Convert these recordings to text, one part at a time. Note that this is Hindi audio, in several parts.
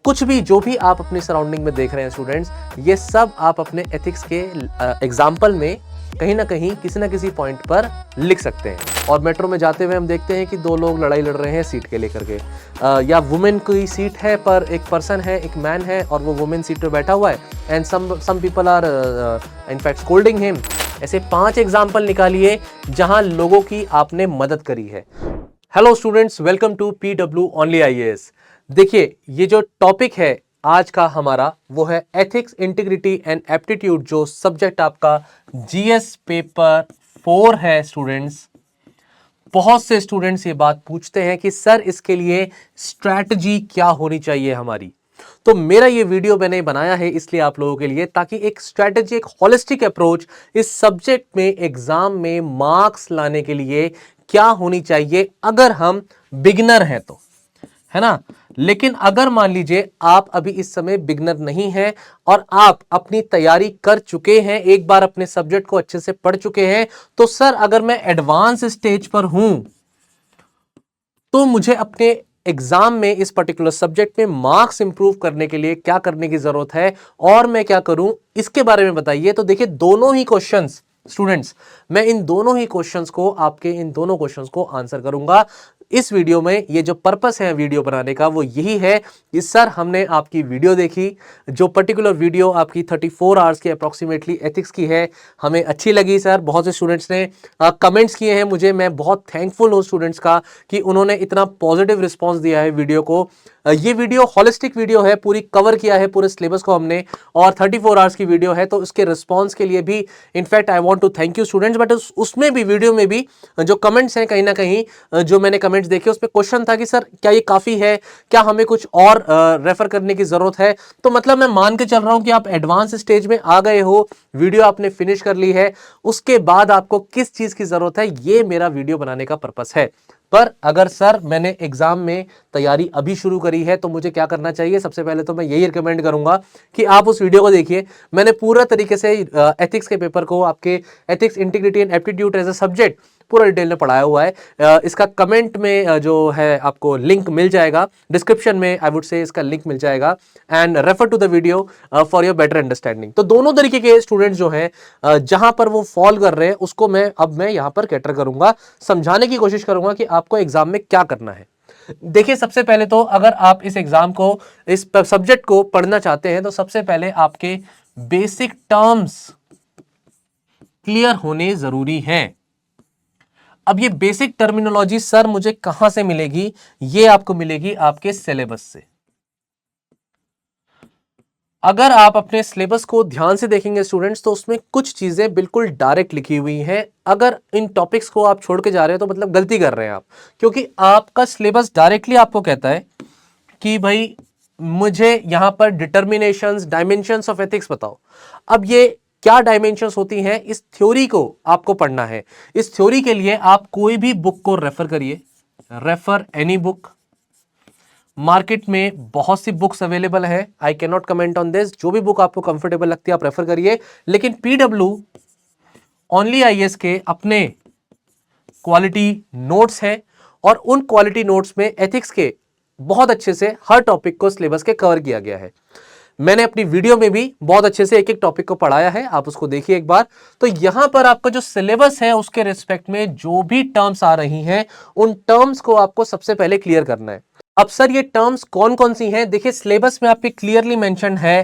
कुछ भी जो भी आप अपनी सराउंडिंग में देख रहे हैं स्टूडेंट्स, ये सब आप अपने एथिक्स के एग्जाम्पल में कहीं ना कहीं किसी ना किसी पॉइंट पर लिख सकते हैं। और मेट्रो में जाते हुए हम देखते हैं कि दो लोग लड़ाई लड़ रहे हैं सीट के लेकर के, या वुमेन की सीट है पर एक पर्सन है, एक मैन है और वो वुमेन सीट पे बैठा हुआ है and some people are in fact scolding him. ऐसे 5 एग्जाम्पल निकालिए जहां लोगों की आपने मदद करी है। Hello students, welcome to PW only IAS। देखिए, ये जो टॉपिक है आज का हमारा वो है एथिक्स, इंटीग्रिटी एंड एप्टीट्यूड, जो सब्जेक्ट आपका GS पेपर 4 है स्टूडेंट्स। बहुत से स्टूडेंट्स ये बात पूछते हैं कि सर इसके लिए स्ट्रैटेजी क्या होनी चाहिए हमारी। तो मेरा ये वीडियो मैंने बनाया है इसलिए आप लोगों के लिए, ताकि एक स्ट्रैटेजी, एक होलिस्टिक अप्रोच इस सब्जेक्ट में एग्जाम में मार्क्स लाने के लिए क्या होनी चाहिए अगर हम बिगिनर हैं तो, है ना। लेकिन अगर मान लीजिए आप अभी इस समय बिगिनर नहीं हैं और आप अपनी तैयारी कर चुके हैं, एक बार अपने सब्जेक्ट को अच्छे से पढ़ चुके हैं, तो सर अगर मैं एडवांस स्टेज पर हूं तो मुझे अपने एग्जाम में इस पर्टिकुलर सब्जेक्ट में मार्क्स इंप्रूव करने के लिए क्या करने की जरूरत है और मैं क्या करूं, इसके बारे में बताइए। तो देखिए, दोनों ही क्वेश्चंस स्टूडेंट्स, मैं इन दोनों ही क्वेश्चंस को, आपके इन दोनों क्वेश्चंस को आंसर करूंगा इस वीडियो में। ये जो पर्पस है वीडियो बनाने का वो यही है कि सर हमने आपकी वीडियो देखी, जो पर्टिकुलर वीडियो आपकी 34 आवर्स की अप्रॉक्सीमेटली एथिक्स की है, हमें अच्छी लगी सर। बहुत से स्टूडेंट्स ने कमेंट्स किए हैं मुझे, मैं बहुत थैंकफुल हूं स्टूडेंट्स का कि उन्होंने इतना पॉजिटिव रिस्पॉन्स दिया है वीडियो को। ये वीडियो होलिस्टिक वीडियो है, पूरी कवर किया है पूरे सिलेबस को हमने, और 34 आवर्स की वीडियो है, तो उसके रिस्पॉन्स के लिए भी in fact I want to thank you students. But उसमें भी, वीडियो में भी जो कमेंट्स हैं, कहीं ना कहीं जो मैंने कमेंट्स देखे उसमें क्वेश्चन था कि सर क्या ये काफी है, क्या हमें कुछ और रेफर करने की जरूरत है। तो मतलब मैं मान के चल रहा हूं कि आप एडवांस स्टेज में आ गए हो, वीडियो आपने फिनिश कर ली है, उसके बाद आपको किस चीज की जरूरत है, ये मेरा वीडियो बनाने का पर्पस है। पर अगर सर मैंने एग्जाम में तैयारी अभी शुरू करी है तो मुझे क्या करना चाहिए, सबसे पहले तो मैं यही रिकमेंड करूंगा कि आप उस वीडियो को देखिए। मैंने पूरा तरीके से एथिक्स के पेपर को, आपके ethics, integrity and aptitude as a subject पूरा डिटेल में पढ़ाया हुआ है। इसका कमेंट में जो है आपको लिंक मिल जाएगा, डिस्क्रिप्शन में आई वुड से इसका लिंक मिल जाएगा, and refer to the video for your better understanding. तो दोनों तरीके के स्टूडेंट्स जो हैं, जहां पर वो फॉल कर रहे हैं उसको मैं यहां पर कैटर करूंगा, समझाने की कोशिश करूंगा कि आपको एग्जाम में क्या करना है। देखिए, सबसे पहले तो अगर आप इस एग्जाम को, इस सब्जेक्ट को पढ़ना चाहते हैं तो सबसे पहले आपके बेसिक टर्म्स क्लियर होने जरूरी हैं। अब ये बेसिक टर्मिनोलॉजी सर मुझे कहां से मिलेगी, ये आपको मिलेगी आपके सिलेबस से। अगर आप अपने सिलेबस को ध्यान से देखेंगे स्टूडेंट्स, तो उसमें कुछ चीजें बिल्कुल डायरेक्ट लिखी हुई हैं। अगर इन टॉपिक्स को आप छोड़ के जा रहे हो तो मतलब गलती कर रहे हैं आप, क्योंकि आपका सिलेबस डायरेक्टली आपको कहता है कि भाई मुझे यहां पर डिटर्मिनेशंस, डायमेंशंस ऑफ एथिक्स बताओ। अब ये क्या डायमेंशंस होती हैं, इस थ्योरी को आपको पढ़ना है। इस थ्योरी के लिए आप कोई भी बुक को रेफर करिए, रेफर एनी बुक। मार्केट में बहुत सी बुक्स अवेलेबल है, I can not comment on this. जो भी बुक आपको कंफर्टेबल लगती है आप रेफर करिए, लेकिन PW ओनली IAS के अपने क्वालिटी नोट्स हैं, और उन क्वालिटी नोट्स में एथिक्स के बहुत अच्छे से हर टॉपिक को सिलेबस के कवर किया गया है। मैंने अपनी वीडियो में भी बहुत अच्छे से एक एक टॉपिक को पढ़ाया है, आप उसको देखिए एक बार। तो यहां पर आपका जो सिलेबस है उसके रिस्पेक्ट में जो भी टर्म्स आ रही हैं, उन टर्म्स को आपको सबसे पहले क्लियर करना है। अब सर ये टर्म्स कौन कौन सी हैं, देखिए सिलेबस में आपके क्लियरली मेंशन है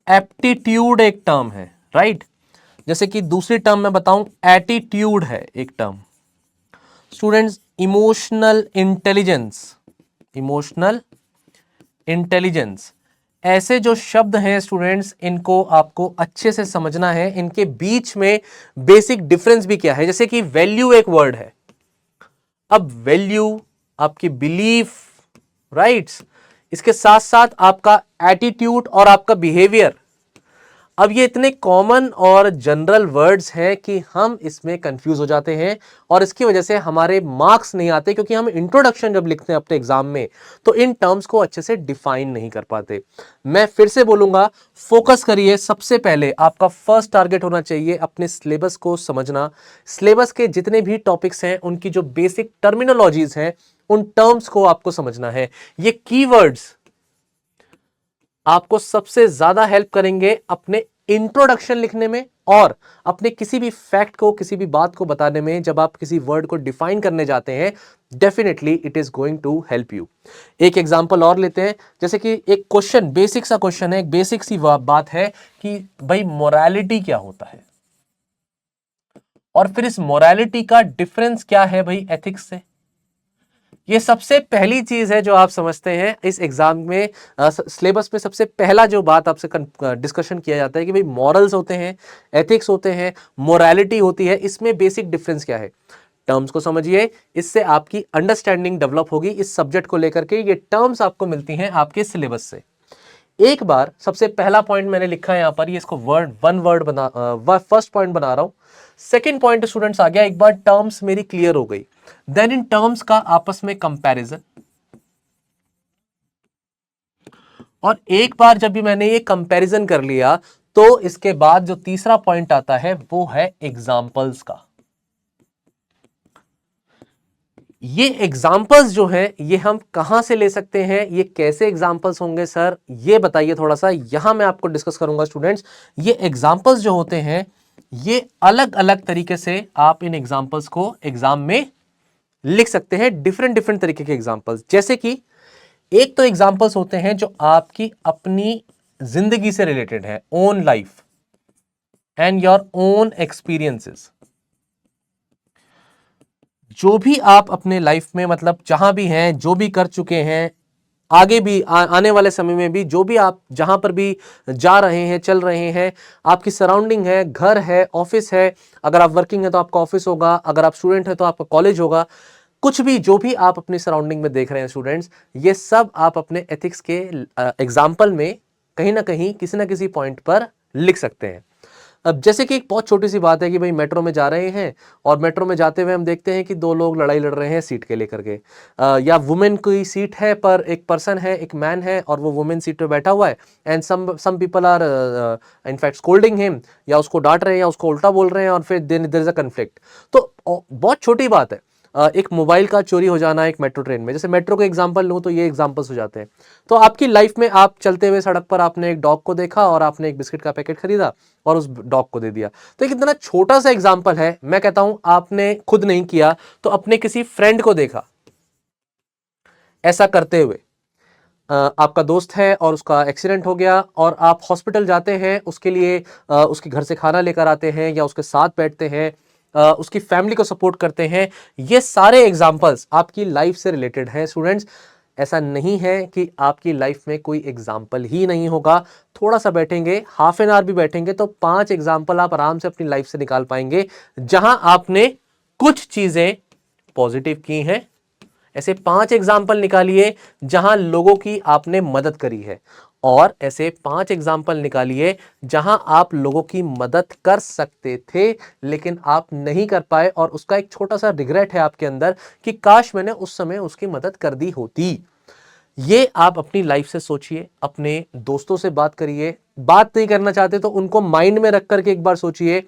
एप्टीट्यूड एक टर्म है, राइट। जैसे कि दूसरी टर्म मैं बताऊं, एटीट्यूड है एक term. Students, emotional intelligence, emotional intelligence, ऐसे जो शब्द हैं स्टूडेंट्स, इनको आपको अच्छे से समझना है। इनके बीच में बेसिक डिफरेंस भी क्या है। जैसे कि वैल्यू एक वर्ड है, अब वैल्यू आपकी बिलीफ, राइट्स, इसके साथ साथ आपका एटीट्यूड और आपका बिहेवियर। अब ये इतने कॉमन और जनरल वर्ड्स हैं कि हम इसमें कंफ्यूज हो जाते हैं और इसकी वजह से हमारे मार्क्स नहीं आते, क्योंकि हम इंट्रोडक्शन जब लिखते हैं अपने एग्जाम में तो इन टर्म्स को अच्छे से डिफाइन नहीं कर पाते। मैं फिर से बोलूंगा, फोकस करिए। सबसे पहले आपका फर्स्ट टारगेट होना चाहिए अपने सिलेबस को समझना। सिलेबस के जितने भी टॉपिक्स हैं उनकी जो बेसिक टर्मिनोलॉजीज हैं, उन टर्म्स को आपको समझना है। ये कीवर्ड्स आपको सबसे ज्यादा हेल्प करेंगे अपने इंट्रोडक्शन लिखने में और अपने किसी भी फैक्ट को, किसी भी बात को बताने में। जब आप किसी वर्ड को डिफाइन करने जाते हैं, definitely it is going to help you. एक एग्जांपल और लेते हैं, जैसे कि एक क्वेश्चन, बेसिक सा क्वेश्चन है, एक बेसिक सी बात है कि भाई मोरालिटी क्या होता है, और फिर इस मोरालिटी का डिफरेंस क्या है भाई एथिक्स से। ये सबसे पहली चीज है जो आप समझते हैं इस एग्जाम में, सिलेबस में सबसे पहला जो बात आपसे डिस्कशन किया जाता है कि भाई मॉरल्स होते हैं, एथिक्स होते हैं, मोरालिटी होती है, इसमें बेसिक डिफरेंस क्या है। टर्म्स को समझिए, इससे आपकी अंडरस्टैंडिंग डेवलप होगी इस सब्जेक्ट को लेकर के। ये टर्म्स आपको मिलती हैं आपके सिलेबस से। एक बार सबसे पहला पॉइंट मैंने लिखा है यहां पर, ये इसको वन वर्ड बना, फर्स्ट पॉइंट बना रहा हूं। सेकंड पॉइंट स्टूडेंट्स आ गया, एक बार टर्म्स मेरी क्लियर हो गई, देन इन टर्म्स का आपस में कंपैरिजन। और एक बार जब भी मैंने ये कंपैरिजन कर लिया, तो इसके बाद जो तीसरा पॉइंट आता है वो है एग्जांपल्स का। ये एग्जाम्पल्स जो हैं ये हम कहां से ले सकते हैं, ये कैसे एग्जाम्पल्स होंगे सर, ये बताइए थोड़ा सा। यहां मैं आपको डिस्कस करूंगा स्टूडेंट्स। ये एग्जाम्पल्स जो होते हैं, ये अलग अलग तरीके से आप इन एग्जाम्पल्स को एग्जाम में लिख सकते हैं, डिफरेंट डिफरेंट तरीके के एग्जाम्पल्स। जैसे कि एक तो एग्जाम्पल्स होते हैं जो आपकी अपनी जिंदगी से रिलेटेड है, own life and your own experiences. जो भी आप अपने लाइफ में, मतलब जहां भी हैं, जो भी कर चुके हैं, आगे भी आने वाले समय में भी, जो भी आप जहां पर भी जा रहे हैं, चल रहे हैं, आपकी सराउंडिंग है, घर है, ऑफिस है। अगर आप वर्किंग है तो आपका ऑफिस होगा, अगर आप स्टूडेंट है तो आपका कॉलेज होगा। कुछ भी, जो भी आप अपनी सराउंडिंग में देख रहे हैं स्टूडेंट्स, ये सब आप अपने एथिक्स के एग्जाम्पल में कहीं ना कहीं किसी ना किसी पॉइंट पर लिख सकते हैं। अब जैसे कि एक बहुत छोटी सी बात है कि भाई मेट्रो में जा रहे हैं, और मेट्रो में जाते हुए हम देखते हैं कि दो लोग लड़ाई लड़ रहे हैं सीट के लेकर के, या वुमेन की सीट है पर एक पर्सन है, एक मैन है, और वो वुमेन सीट पे बैठा हुआ है, and some people are in fact scolding him, या उसको डांट रहे हैं या उसको उल्टा बोल रहे हैं, और फिर देयर इज अ कन्फ्लिक्ट। तो बहुत छोटी बात है, एक मोबाइल का चोरी हो जाना एक मेट्रो ट्रेन में। जैसे मेट्रो का एग्जांपल लूं तो ये एग्जांपल्स हो जाते हैं। तो आपकी लाइफ में आप चलते हुए सड़क पर आपने एक डॉग को देखा, और आपने एक बिस्किट का पैकेट खरीदा और उस डॉग को दे दिया। तो एक इतना छोटा सा एग्जांपल है, मैं कहता हूं आपने खुद नहीं किया तो अपने किसी फ्रेंड को देखा ऐसा करते हुए। आपका दोस्त है और उसका एक्सीडेंट हो गया, और आप हॉस्पिटल जाते हैं, उसके लिए उसके घर से खाना लेकर आते हैं या उसके साथ बैठते हैं, उसकी फैमिली को सपोर्ट करते हैं। ये सारे एग्जांपल्स आपकी लाइफ से रिलेटेड हैं स्टूडेंट्स। ऐसा नहीं है कि आपकी लाइफ में कोई एग्जाम्पल ही नहीं होगा। थोड़ा सा बैठेंगे, हाफ एन आवर भी बैठेंगे, तो 5 एग्जाम्पल आप आराम से अपनी लाइफ से निकाल पाएंगे, जहां आपने कुछ चीजें पॉजिटिव की हैं। ऐसे 5 एग्जाम्पल निकालिए जहां लोगों की आपने मदद करी है, और ऐसे 5 एग्जाम्पल निकालिए जहां आप लोगों की मदद कर सकते थे लेकिन आप नहीं कर पाए, और उसका एक छोटा सा रिग्रेट है आपके अंदर कि काश मैंने उस समय उसकी मदद कर दी होती। ये आप अपनी लाइफ से सोचिए, अपने दोस्तों से बात करिए। बात नहीं करना चाहते तो उनको माइंड में रख करके एक बार सोचिए,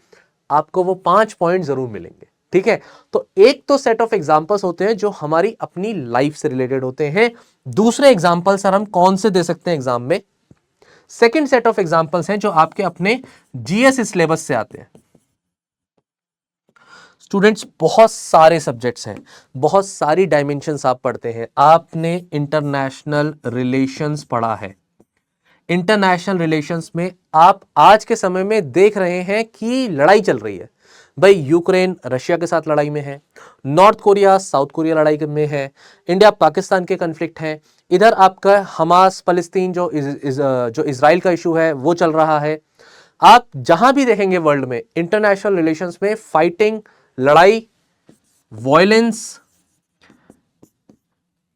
आपको वो 5 पॉइंट जरूर मिलेंगे। ठीक है, तो एक तो सेट ऑफ एग्जांपल्स होते हैं जो हमारी अपनी लाइफ से रिलेटेड होते हैं। दूसरे एग्जांपल सर हम कौन से दे सकते हैं एग्जाम में? सेकंड सेट ऑफ एग्जांपल्स हैं जो आपके अपने जीएस सिलेबस से आते हैं। स्टूडेंट्स, बहुत सारे सब्जेक्ट्स हैं, बहुत सारी डायमेंशंस आप पढ़ते हैं। आपने इंटरनेशनल रिलेशंस पढ़ा है। इंटरनेशनल रिलेशंस में आप आज के समय में देख रहे हैं कि लड़ाई चल रही है। भाई यूक्रेन रशिया के साथ लड़ाई में है, नॉर्थ कोरिया साउथ कोरिया लड़ाई में है, इंडिया पाकिस्तान के कन्फ्लिक्ट हैं, इधर आपका हमास फलस्तीन जो इजराइल का इशू है वो चल रहा है। आप जहां भी देखेंगे वर्ल्ड में इंटरनेशनल रिलेशंस में फाइटिंग, लड़ाई, वायलेंस,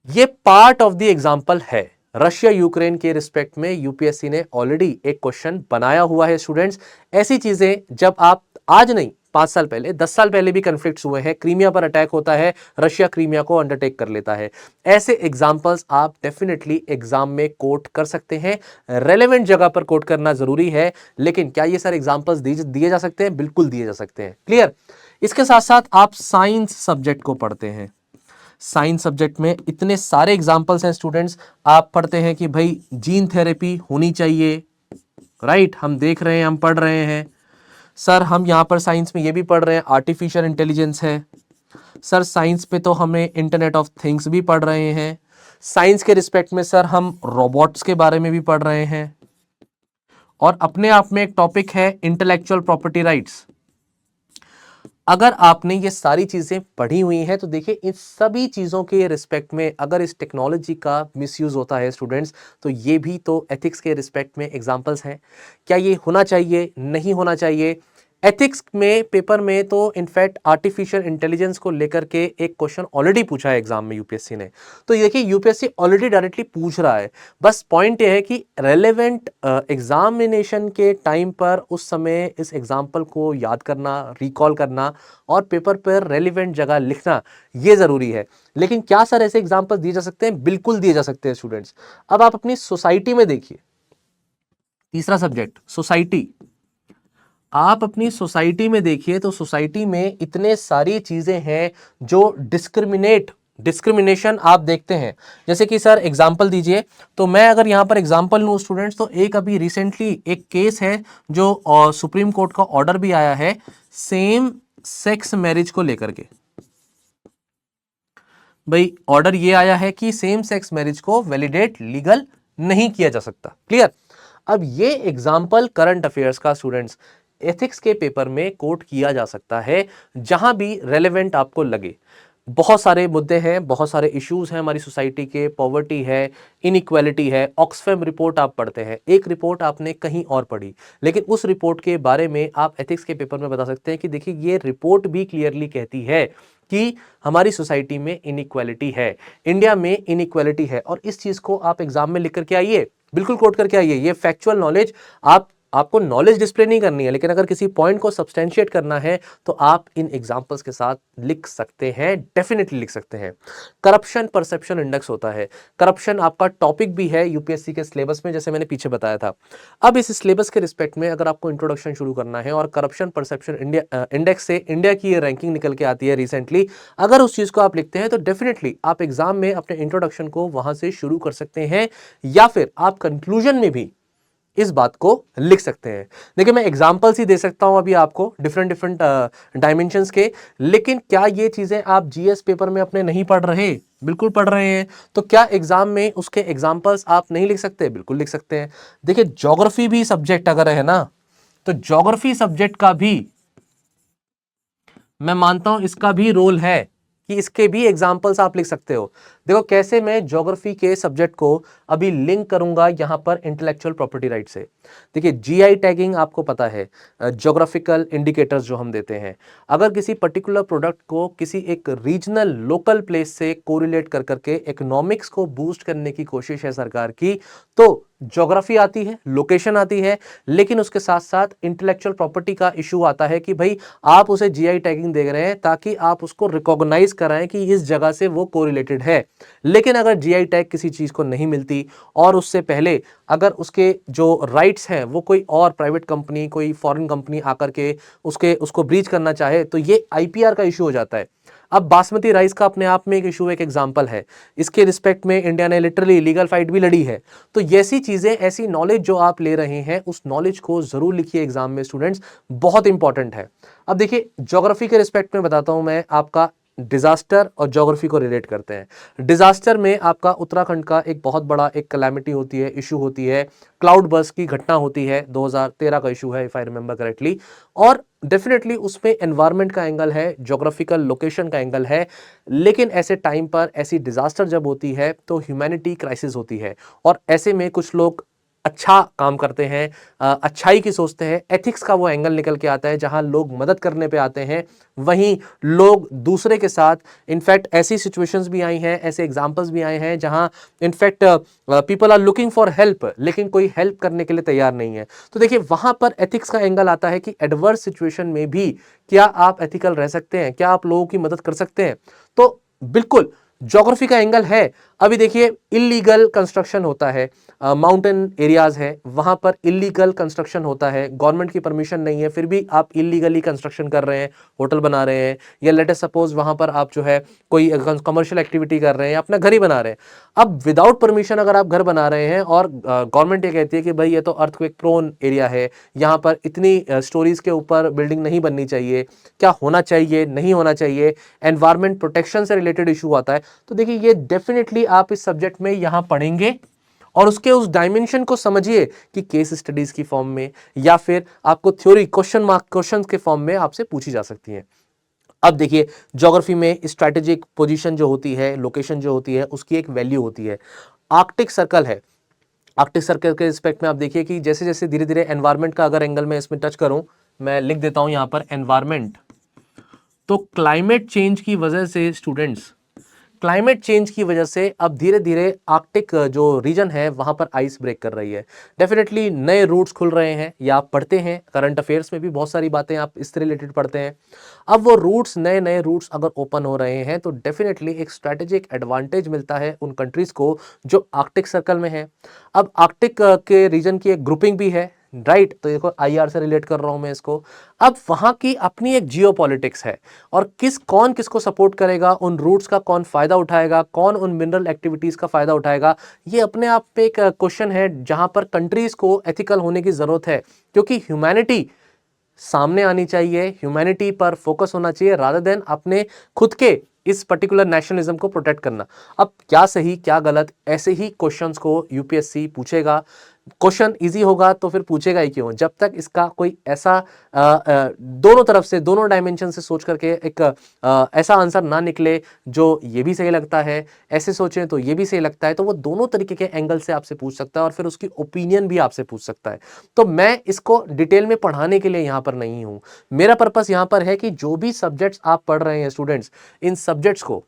ये पार्ट ऑफ द एग्जाम्पल है। रशिया यूक्रेन के रिस्पेक्ट में यूपीएससी ने ऑलरेडी एक क्वेश्चन बनाया हुआ है स्टूडेंट्स। ऐसी चीजें जब आप आज नहीं 5 साल पहले, 10 साल पहले भी कन्फ्लिक्ट्स हुए हैं, क्रीमिया पर अटैक होता है, रशिया क्रीमिया को अंडरटेक कर लेता है। ऐसे एग्जाम्पल्स आप डेफिनेटली एग्जाम में कोट कर सकते हैं। रेलेवेंट जगह पर कोट करना जरूरी है, लेकिन क्या ये सारे एग्जाम्पल्स दिए जा सकते हैं? बिल्कुल दिए जा सकते हैं। क्लियर? इसके साथ साथ आप साइंस सब्जेक्ट को पढ़ते हैं। साइंस सब्जेक्ट में इतने सारे एग्जाम्पल्स हैं स्टूडेंट्स। आप पढ़ते हैं कि भाई जीन थेरेपी होनी चाहिए, राइट, हम देख रहे हैं, हम पढ़ रहे हैं। सर हम यहाँ पर साइंस में ये भी पढ़ रहे हैं आर्टिफिशियल इंटेलिजेंस है। सर साइंस पे तो हमें इंटरनेट ऑफ थिंग्स भी पढ़ रहे हैं। साइंस के रिस्पेक्ट में सर हम रोबोट्स के बारे में भी पढ़ रहे हैं। और अपने आप में एक टॉपिक है इंटेलेक्चुअल प्रॉपर्टी राइट्स। अगर आपने ये सारी चीजें पढ़ी हुई हैं तो देखिए इन सभी चीजों के रिस्पेक्ट में अगर इस टेक्नोलॉजी का मिसयूज होता है स्टूडेंट्स, तो ये भी तो एथिक्स के रिस्पेक्ट में एग्जांपल्स हैं। क्या ये होना चाहिए, नहीं होना चाहिए? एथिक्स में पेपर में तो इनफैक्ट आर्टिफिशियल इंटेलिजेंस को लेकर के एक क्वेश्चन ऑलरेडी पूछा है एग्जाम में यूपीएससी ने। तो ये देखिए यूपीएससी ऑलरेडी डायरेक्टली पूछ रहा है। बस पॉइंट ये है कि रेलेवेंट एग्जामिनेशन के टाइम पर उस समय इस एग्जाम्पल को याद करना, रिकॉल करना और पेपर पर रेलिवेंट जगह लिखना ये जरूरी है। लेकिन क्या सर ऐसे एग्जाम्पल दिए जा सकते हैं? बिल्कुल दिए जा सकते हैं स्टूडेंट्स। अब आप अपनी सोसाइटी में देखिए, तीसरा सब्जेक्ट सोसाइटी। आप अपनी सोसाइटी में देखिए तो सोसाइटी में इतने सारी चीजें हैं जो डिस्क्रिमिनेशन आप देखते हैं। जैसे कि सर एग्जांपल दीजिए, तो मैं अगर यहां पर एग्जांपल लूं स्टूडेंट्स, तो एक अभी रिसेंटली एक केस है जो सुप्रीम कोर्ट का ऑर्डर भी आया है सेम सेक्स मैरिज को लेकर के। भाई ऑर्डर ये आया है कि सेम सेक्स मैरिज को वैलिडेट लीगल नहीं किया जा सकता। क्लियर? अब ये एग्जांपल करंट अफेयर्स का स्टूडेंट्स एथिक्स के पेपर में कोट किया जा सकता है जहां भी रेलेवेंट आपको लगे। बहुत सारे मुद्दे हैं, बहुत सारे इश्यूज हैं हमारी सोसाइटी के। पॉवर्टी है, इनइक्वालिटी है। ऑक्सफैम रिपोर्ट आप पढ़ते हैं, एक रिपोर्ट आपने कहीं और पढ़ी, लेकिन उस रिपोर्ट के बारे में आप एथिक्स के पेपर में बता सकते हैं कि देखिए ये रिपोर्ट भी क्लियरली कहती है कि हमारी सोसाइटी में इनइक्वालिटी है, इंडिया में इनइक्वालिटी है। और इस चीज को आप एग्जाम में लिख करके आइए, बिल्कुल कोट करके आइए। ये फैक्चुअल नॉलेज आपको नॉलेज डिस्प्ले नहीं करनी है, लेकिन अगर किसी पॉइंट को सब्सटेंशिएट करना है तो आप इन एग्जांपल्स के साथ लिख सकते हैं, डेफिनेटली लिख सकते हैं। करप्शन परसेप्शन इंडेक्स होता है। करप्शन आपका टॉपिक भी है यूपीएससी के सिलेबस में, जैसे मैंने पीछे बताया था। अब इस सिलेबस के रिस्पेक्ट में अगर आपको इंट्रोडक्शन शुरू करना है और करप्शन परसेप्शन इंडेक्स से इंडिया की ये रैंकिंग निकल के आती है रिसेंटली, अगर उस चीज को आप लिखते हैं तो डेफिनेटली आप एग्जाम में अपने इंट्रोडक्शन को वहां से शुरू कर सकते हैं, या फिर आप कंक्लूजन में भी इस बात को लिख सकते हैं। देखिए मैं एग्जांपल्स ही दे सकता हूं अभी आपको डिफरेंट डायमेंशंस के, लेकिन क्या ये चीजें आप जीएस पेपर में अपने नहीं पढ़ रहे? बिल्कुल पढ़ रहे हैं। तो क्या एग्जाम में उसके एग्जांपल्स आप नहीं लिख सकते? बिल्कुल लिख सकते हैं। देखिए ज्योग्राफी भी सब्जेक्ट अगर है ना, तो ज्योग्राफी सब्जेक्ट का भी मैं मानता हूं इसका भी रोल है कि इसके भी एग्जाम्पल्स आप लिख सकते हो। देखो कैसे मैं ज्योग्राफी के सब्जेक्ट को अभी लिंक करूंगा यहां पर इंटेलेक्चुअल प्रॉपर्टी राइट से। देखिए जीआई टैगिंग आपको पता है, ज्योग्राफिकल इंडिकेटर्स जो हम देते हैं। अगर किसी पर्टिकुलर प्रोडक्ट को किसी एक रीजनल लोकल प्लेस से कोरिलेट कर करके इकोनॉमिक्स को बूस्ट करने की कोशिश है सरकार की, तो ज्योग्राफी आती है, लोकेशन आती है, लेकिन उसके साथ साथ इंटेलेक्चुअल प्रॉपर्टी का इशू आता है कि भाई आप उसे जीआई टैगिंग दे रहे हैं ताकि आप उसको रिकॉग्नाइज कराएं कि इस जगह से वो कोरिलेटेड है। लेकिन अगर जीआई टैग किसी चीज को नहीं मिलती और उससे पहले अगर उसके जो राइट्स हैं वो कोई और प्राइवेट कंपनी, कोई फॉरेन कंपनी आकर के उसको ब्रीच करना चाहे, तो ये आईपीआर का इशू हो जाता है। अब बासमती राइस का अपने आप में एक इशू, एक एग्जांपल है। इसके रिस्पेक्ट में इंडिया ने लिटरली लीगल फाइट भी लड़ी है। तो ऐसी चीजें, ऐसी नॉलेज जो आप ले रहे हैं उस नॉलेज को जरूर लिखिए एग्जाम में स्टूडेंट्स, बहुत इंपॉर्टेंट है। अब देखिए ज्योग्राफी के रिस्पेक्ट में बताता हूं मैं आपका, डिजास्टर और ज्योग्राफी को रिलेट करते हैं। डिजास्टर में आपका उत्तराखंड का एक बहुत बड़ा एक कैलामिटी होती है, इशू होती है, क्लाउड बर्स्ट की घटना होती है, 2013 का इशू है इफ आई रिमेंबर करेक्टली। और डेफिनेटली उसमें एनवायरनमेंट का एंगल है, ज्योग्राफिकल लोकेशन का एंगल है। लेकिन ऐसे टाइम पर ऐसी डिजास्टर जब होती है तो ह्यूमैनिटी क्राइसिस होती है, और ऐसे में कुछ लोग अच्छा काम करते हैं, अच्छाई की सोचते हैं, एथिक्स का वो एंगल निकल के आता है जहां लोग मदद करने पे आते हैं। वहीं लोग दूसरे के साथ, इनफैक्ट ऐसी सिचुएशंस भी आई हैं, ऐसे एग्जांपल्स भी आए हैं जहां in fact people are looking for help, लेकिन कोई हेल्प करने के लिए तैयार नहीं है। तो देखिए वहां पर एथिक्स का एंगल आता है कि एडवर्स सिचुएशन में भी क्या आप एथिकल रह सकते हैं, क्या आप लोगों की मदद कर सकते हैं। तो बिल्कुल ज्योग्राफी का एंगल है। अभी देखिए इलीगल कंस्ट्रक्शन होता है, माउंटेन एरियाज है वहां पर इलीगल कंस्ट्रक्शन होता है, गवर्नमेंट की परमिशन नहीं है फिर भी आप इलीगली कंस्ट्रक्शन कर रहे हैं, होटल बना रहे हैं, या लेट अस सपोज वहां पर आप जो है कोई कमर्शियल एक्टिविटी कर रहे हैं, अपना घर ही बना रहे हैं। अब विदाउट परमिशन अगर आप घर बना रहे हैं और गवर्नमेंट ये कहती है कि भाई ये तो अर्थक्वेक प्रोन एरिया है, यहाँ पर इतनी स्टोरीज के ऊपर बिल्डिंग नहीं बननी चाहिए, क्या होना चाहिए नहीं होना चाहिए, एनवायरमेंट प्रोटेक्शन से रिलेटेड इशू आता है, तो देखिए ये डेफिनेटली आप इस सब्जेक्ट में यहां पढ़ेंगे और उसके उस डायमेंशन को समझिए कि केस स्टडीज की फॉर्म में या फिर आपको थ्योरी क्वेश्चन मार्क क्वेश्चन के फॉर्म में आपसे पूछी जा सकती है। अब देखिए ज्योग्राफी में स्ट्रैटेजिक पोजीशन जो होती है, लोकेशन जो होती है, उसकी एक वैल्यू होती है। आर्कटिक सर्कल है, आर्कटिक सर्कल के रिस्पेक्ट में आप देखिए कि जैसे जैसे धीरे धीरे एनवायरमेंट का अगर एंगल में इसमें टच करूं, मैं लिख देता हूं यहां पर एनवायरमेंट, तो क्लाइमेट चेंज की वजह से स्टूडेंट्स, क्लाइमेट चेंज की वजह से अब धीरे धीरे आर्कटिक जो रीजन है वहां पर आइस ब्रेक कर रही है। डेफिनेटली नए रूट्स खुल रहे हैं, या आप पढ़ते हैं करंट अफेयर्स में भी बहुत सारी बातें आप इससे रिलेटेड पढ़ते हैं। अब वो रूट्स, नए नए रूट्स अगर ओपन हो रहे हैं तो डेफिनेटली एक स्ट्रेटेजिक एडवांटेज मिलता है उन कंट्रीज को जो आर्कटिक सर्कल में है। अब आर्कटिक के रीजन की एक ग्रुपिंग भी है, राइट, तो देखो आईआर से रिलेट कर रहा हूं मैं इसको। अब वहां की अपनी एक जियो पॉलिटिक्स है और कौन किसको सपोर्ट करेगा, उन रूट्स का कौन फायदा उठाएगा, कौन उन मिनरल एक्टिविटीज का फायदा उठाएगा, ये अपने आप पे एक क्वेश्चन है जहां पर कंट्रीज को एथिकल होने की जरूरत है, क्योंकि ह्यूमैनिटी सामने आनी चाहिए, ह्यूमैनिटी पर फोकस होना चाहिए रादर देन अपने खुद के इस पर्टिकुलर नेशनलिज्म को प्रोटेक्ट करना। अब क्या सही क्या गलत, ऐसे ही क्वेश्चंस को यूपीएससी पूछेगा। क्वेश्चन इजी होगा तो फिर पूछेगा ही क्यों, जब तक इसका कोई ऐसा दोनों तरफ से, दोनों डायमेंशन से सोच करके एक ऐसा आंसर ना निकले जो ये भी सही लगता है, ऐसे सोचें तो ये भी सही लगता है, तो वो दोनों तरीके के एंगल से आपसे पूछ सकता है और फिर उसकी ओपिनियन भी आपसे पूछ सकता है। तो मैं इसको डिटेल में पढ़ाने के लिए यहां पर नहीं हूं, मेरा पर्पस यहां पर है कि जो भी सब्जेक्ट्स आप पढ़ रहे हैं स्टूडेंट्स, इन सब्जेक्ट्स को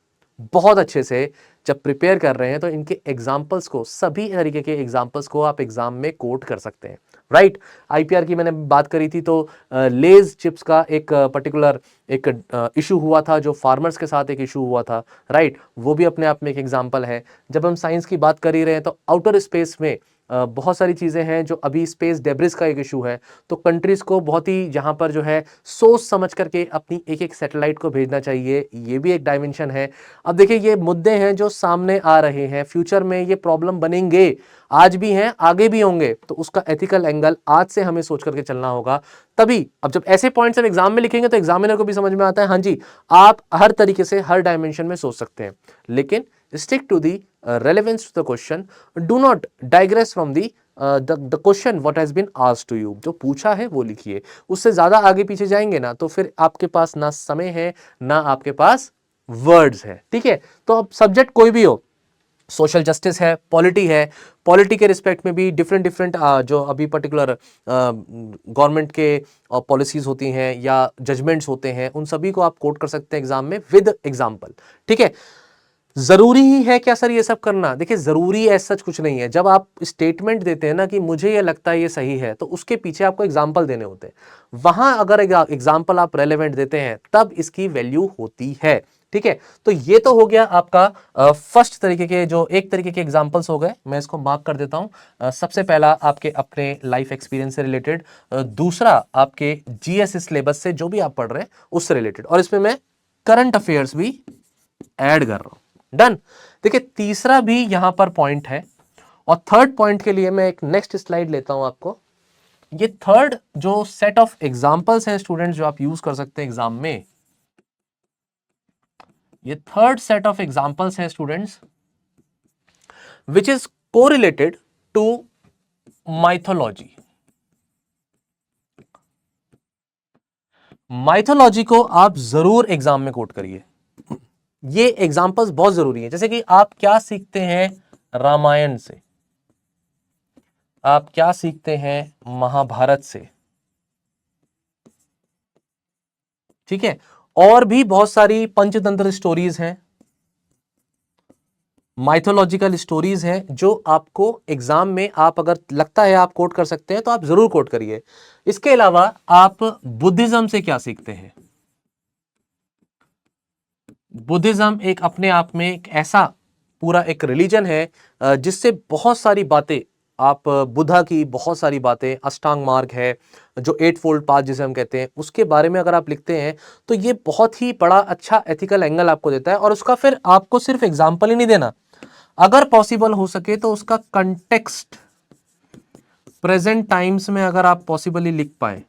बहुत अच्छे से जब प्रिपेयर कर रहे हैं तो इनके एग्जाम्पल्स को, सभी तरीके के एग्जाम्पल्स को आप एग्जाम में कोट कर सकते हैं, राइट। आईपीआर की मैंने बात करी थी तो लेज चिप्स का एक पर्टिकुलर एक इशू हुआ था जो फार्मर्स के साथ एक इशू हुआ था, राइट, वो भी अपने आप में एक एग्जाम्पल है। जब हम साइंस की बात कर ही रहे हैं तो आउटर स्पेस में बहुत सारी चीजें हैं जो अभी स्पेस डेब्रिस का एक इशू है, तो कंट्रीज को बहुत ही जहां पर जो है सोच समझ करके अपनी एक एक सैटेलाइट को भेजना चाहिए, ये भी एक डायमेंशन है। अब देखिए ये मुद्दे हैं जो सामने आ रहे हैं, फ्यूचर में ये प्रॉब्लम बनेंगे, आज भी हैं आगे भी होंगे, तो उसका एथिकल एंगल आज से हमें सोच करके चलना होगा। तभी अब जब ऐसे पॉइंट्स हम एग्जाम में लिखेंगे तो एग्जामिनर को भी समझ में आता है हाँ जी आप हर तरीके से हर डायमेंशन में सोच सकते हैं, लेकिन stick to the relevance to the question, do not digress from the question what has been asked to you, जो पूछा है वो लिखिए, उससे ज्यादा आगे पीछे जाएंगे ना तो फिर आपके पास ना समय है ना आपके पास वर्ड्स है, ठीक है। तो अब सब्जेक्ट कोई भी हो, सोशल जस्टिस है, पॉलिटी है, पॉलिटी के रिस्पेक्ट में भी डिफरेंट डिफरेंट जो अभी पर्टिकुलर गवर्नमेंट के पॉलिसीज होती हैं या जजमेंट्स होते हैं, उन सभी को आप कोट कर सकते हैं एग्जाम में विद एग्जाम्पल, ठीक है। जरूरी ही है क्या सर ये सब करना? देखिए जरूरी ऐसा सच कुछ नहीं है। जब आप स्टेटमेंट देते हैं ना कि मुझे ये लगता है ये सही है, तो उसके पीछे आपको एग्जाम्पल देने होते हैं। वहां अगर एग्जाम्पल आप रेलेवेंट देते हैं तब इसकी वैल्यू होती है, ठीक है। तो ये तो हो गया आपका फर्स्ट तरीके के, जो एक तरीके के एग्जाम्पल्स हो गए, मैं इसको मार्क कर देता हूं। सबसे पहला आपके अपने लाइफ एक्सपीरियंस से रिलेटेड, दूसरा आपके जीएस सिलेबस से जो भी आप पढ़ रहे हैं उससे रिलेटेड, और इसमें मैं करंट अफेयर्स भी ऐड कर रहा हूं। डन। देखिए तीसरा भी यहां पर पॉइंट है, और थर्ड पॉइंट के लिए मैं एक नेक्स्ट स्लाइड लेता हूं आपको। ये थर्ड जो सेट ऑफ एग्जांपल्स हैं स्टूडेंट्स जो आप यूज कर सकते हैं एग्जाम में, ये थर्ड सेट ऑफ एग्जांपल्स हैं students which is correlated to mythology. Mythology को आप जरूर एग्जाम में कोट करिए, ये एग्जांपल्स बहुत जरूरी है। जैसे कि आप क्या सीखते हैं रामायण से, आप क्या सीखते हैं महाभारत से, ठीक है, और भी बहुत सारी पंचतंत्र स्टोरीज हैं, माइथोलॉजिकल स्टोरीज हैं जो आपको एग्जाम में, आप अगर लगता है आप कोट कर सकते हैं तो आप जरूर कोट करिए। इसके अलावा आप बुद्धिज्म से क्या सीखते हैं? बुद्धिज्म एक अपने आप में एक ऐसा पूरा एक रिलीजन है जिससे बहुत सारी बातें, आप बुद्धा की बहुत सारी बातें, अष्टांग मार्ग है जो 8 फोल्ड पाथ जिसे हम कहते हैं, उसके बारे में अगर आप लिखते हैं तो ये बहुत ही बड़ा अच्छा एथिकल एंगल आपको देता है। और उसका फिर आपको सिर्फ एग्जाम्पल ही नहीं देना, अगर पॉसिबल हो सके तो उसका कंटेक्स्ट प्रेजेंट टाइम्स में अगर आप पॉसिबली लिख पाए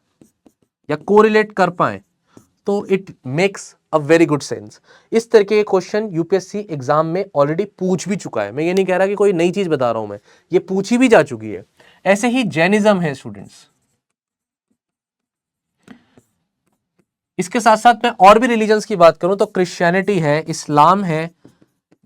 या कोरिलेट कर पाए तो it makes a very good sense. इस तरीके के क्वेश्चन यूपीएससी एग्जाम में ऑलरेडी पूछ भी चुका है। मैं ये नहीं कह रहा कि कोई नई चीज बता रहा हूं मैं, ये पूछी भी जा चुकी है। ऐसे ही जैनिज्म है स्टूडेंट्स। इसके साथ साथ मैं और भी रिलीजन्स की बात करूं तो क्रिश्चियनिटी है, इस्लाम है,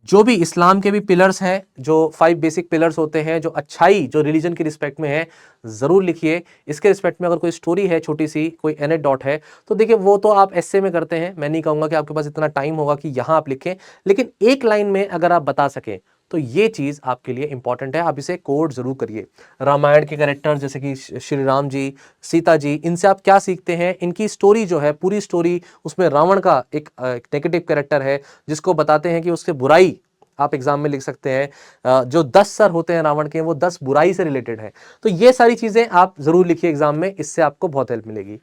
जो भी इस्लाम के भी पिलर्स हैं, जो 5 बेसिक पिलर्स होते हैं, जो अच्छाई जो रिलीजन की रिस्पेक्ट में है, जरूर लिखिए। इसके रिस्पेक्ट में अगर कोई स्टोरी है छोटी सी, कोई एनेक्डोट है, तो देखिए वो तो आप एस्से में करते हैं, मैं नहीं कहूंगा कि आपके पास इतना टाइम होगा कि यहां आप लिखें, लेकिन एक लाइन में अगर आप बता सकें तो ये चीज आपके लिए इंपॉर्टेंट है, आप इसे कोड जरूर करिए। रामायण के कैरेक्टर जैसे कि श्री राम जी, सीता जी, इनसे आप क्या सीखते हैं, इनकी स्टोरी जो है पूरी स्टोरी, उसमें रावण का एक नेगेटिव कैरेक्टर है जिसको बताते हैं कि उसके बुराई, आप एग्जाम में लिख सकते हैं जो 10 सर होते हैं रावण के, वो 10 बुराई से रिलेटेड है। तो ये सारी चीजें आप जरूर लिखिए एग्जाम में, इससे आपको बहुत हेल्प मिलेगी।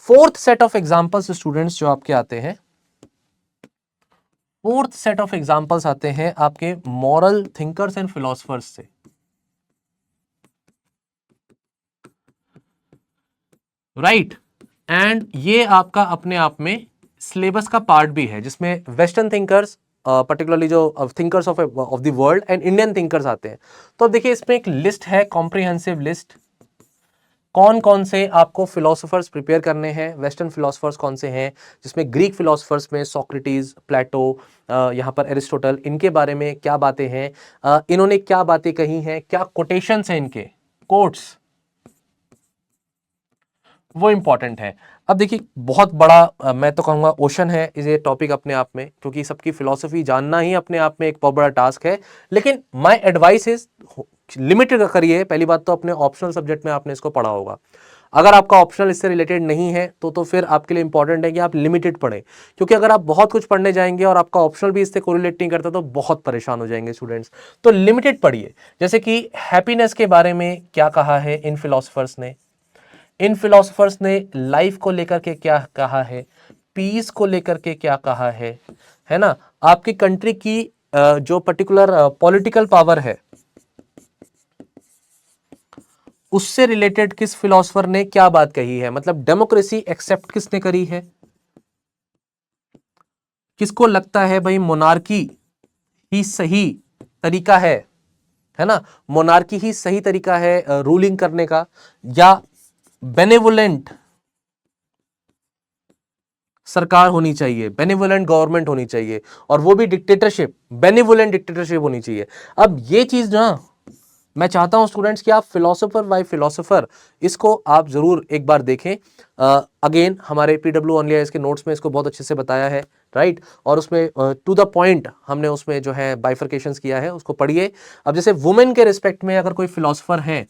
Fourth set of examples students जो आपके आते हैं, फोर्थ सेट ऑफ एग्जांपल्स आते हैं आपके मॉरल थिंकर्स एंड फिलोसफर्स से। राइट एंड ये आपका अपने आप में सिलेबस का पार्ट भी है, जिसमें वेस्टर्न थिंकर्स, पर्टिकुलरली जो thinkers of the world and Indian thinkers आते हैं। तो अब देखिए इसमें एक लिस्ट है, कॉम्प्रिहेंसिव लिस्ट, कौन कौन से आपको फिलोसोफर्स प्रिपेयर करने हैं, वेस्टर्न फिलोसोफर्स कौन से हैं, जिसमें ग्रीक फिलोसोफर्स में सोक्रेटिस, प्लेटो, यहाँ पर एरिस्टोटल, इनके बारे में क्या बातें हैं, इन्होंने क्या बातें कही हैं, क्या कोटेशंस हैं, इनके कोट्स, वो इंपॉर्टेंट है। अब देखिए बहुत बड़ा मैं तो कहूंगा ओशन है ये टॉपिक अपने आप में, क्योंकि सबकी फिलॉसफी जानना ही अपने आप में एक बहुत बड़ा टास्क है। लेकिन माय एडवाइस इज लिमिटेड करिए। पहली बात तो अपने ऑप्शनल सब्जेक्ट में आपने इसको पढ़ा होगा, अगर आपका ऑप्शनल इससे रिलेटेड नहीं है तो फिर आपके लिए इंपॉर्टेंट है कि आप लिमिटेड पढ़ें, क्योंकि अगर आप बहुत कुछ पढ़ने जाएंगे और आपका ऑप्शनल भी इससे कोरिलेट नहीं करता तो बहुत परेशान हो जाएंगे स्टूडेंट्स। तो लिमिटेड पढ़िए। जैसे कि हैप्पीनेस के बारे में क्या कहा है इन फिलोसफर्स ने, इन फिलोसफर्स ने लाइफ को लेकर के क्या कहा है, पीस को लेकर के क्या कहा है ना, आपकी कंट्री की जो पर्टिकुलर पॉलिटिकल पावर है उससे रिलेटेड किस फिलोसफर ने क्या बात कही है, मतलब डेमोक्रेसी एक्सेप्ट किसने करी है, किसको लगता है भाई मोनार्की ही सही तरीका है ना, मोनार्की ही सही तरीका है रूलिंग करने का, या बेनेवोलेंट सरकार होनी चाहिए, बेनेवोलेंट गवर्नमेंट होनी चाहिए, और वो भी डिक्टेटरशिप, बेनेवोलेंट डिक्टेटरशिप होनी चाहिए। अब ये चीज ना मैं चाहता हूं स्टूडेंट्स कि आप फिलोसोफर बाय फिलोसोफर इसको आप जरूर एक बार देखें। अगेन हमारे पीडब्ल्यू ओनली के नोट्स में इसको बहुत अच्छे से बताया है, राइट, और उसमें टू द पॉइंट हमने उसमें जो है बाइफर्केशंस किया है, उसको पढ़िए। अब जैसे वुमेन के रिस्पेक्ट में अगर कोई फिलोसोफर है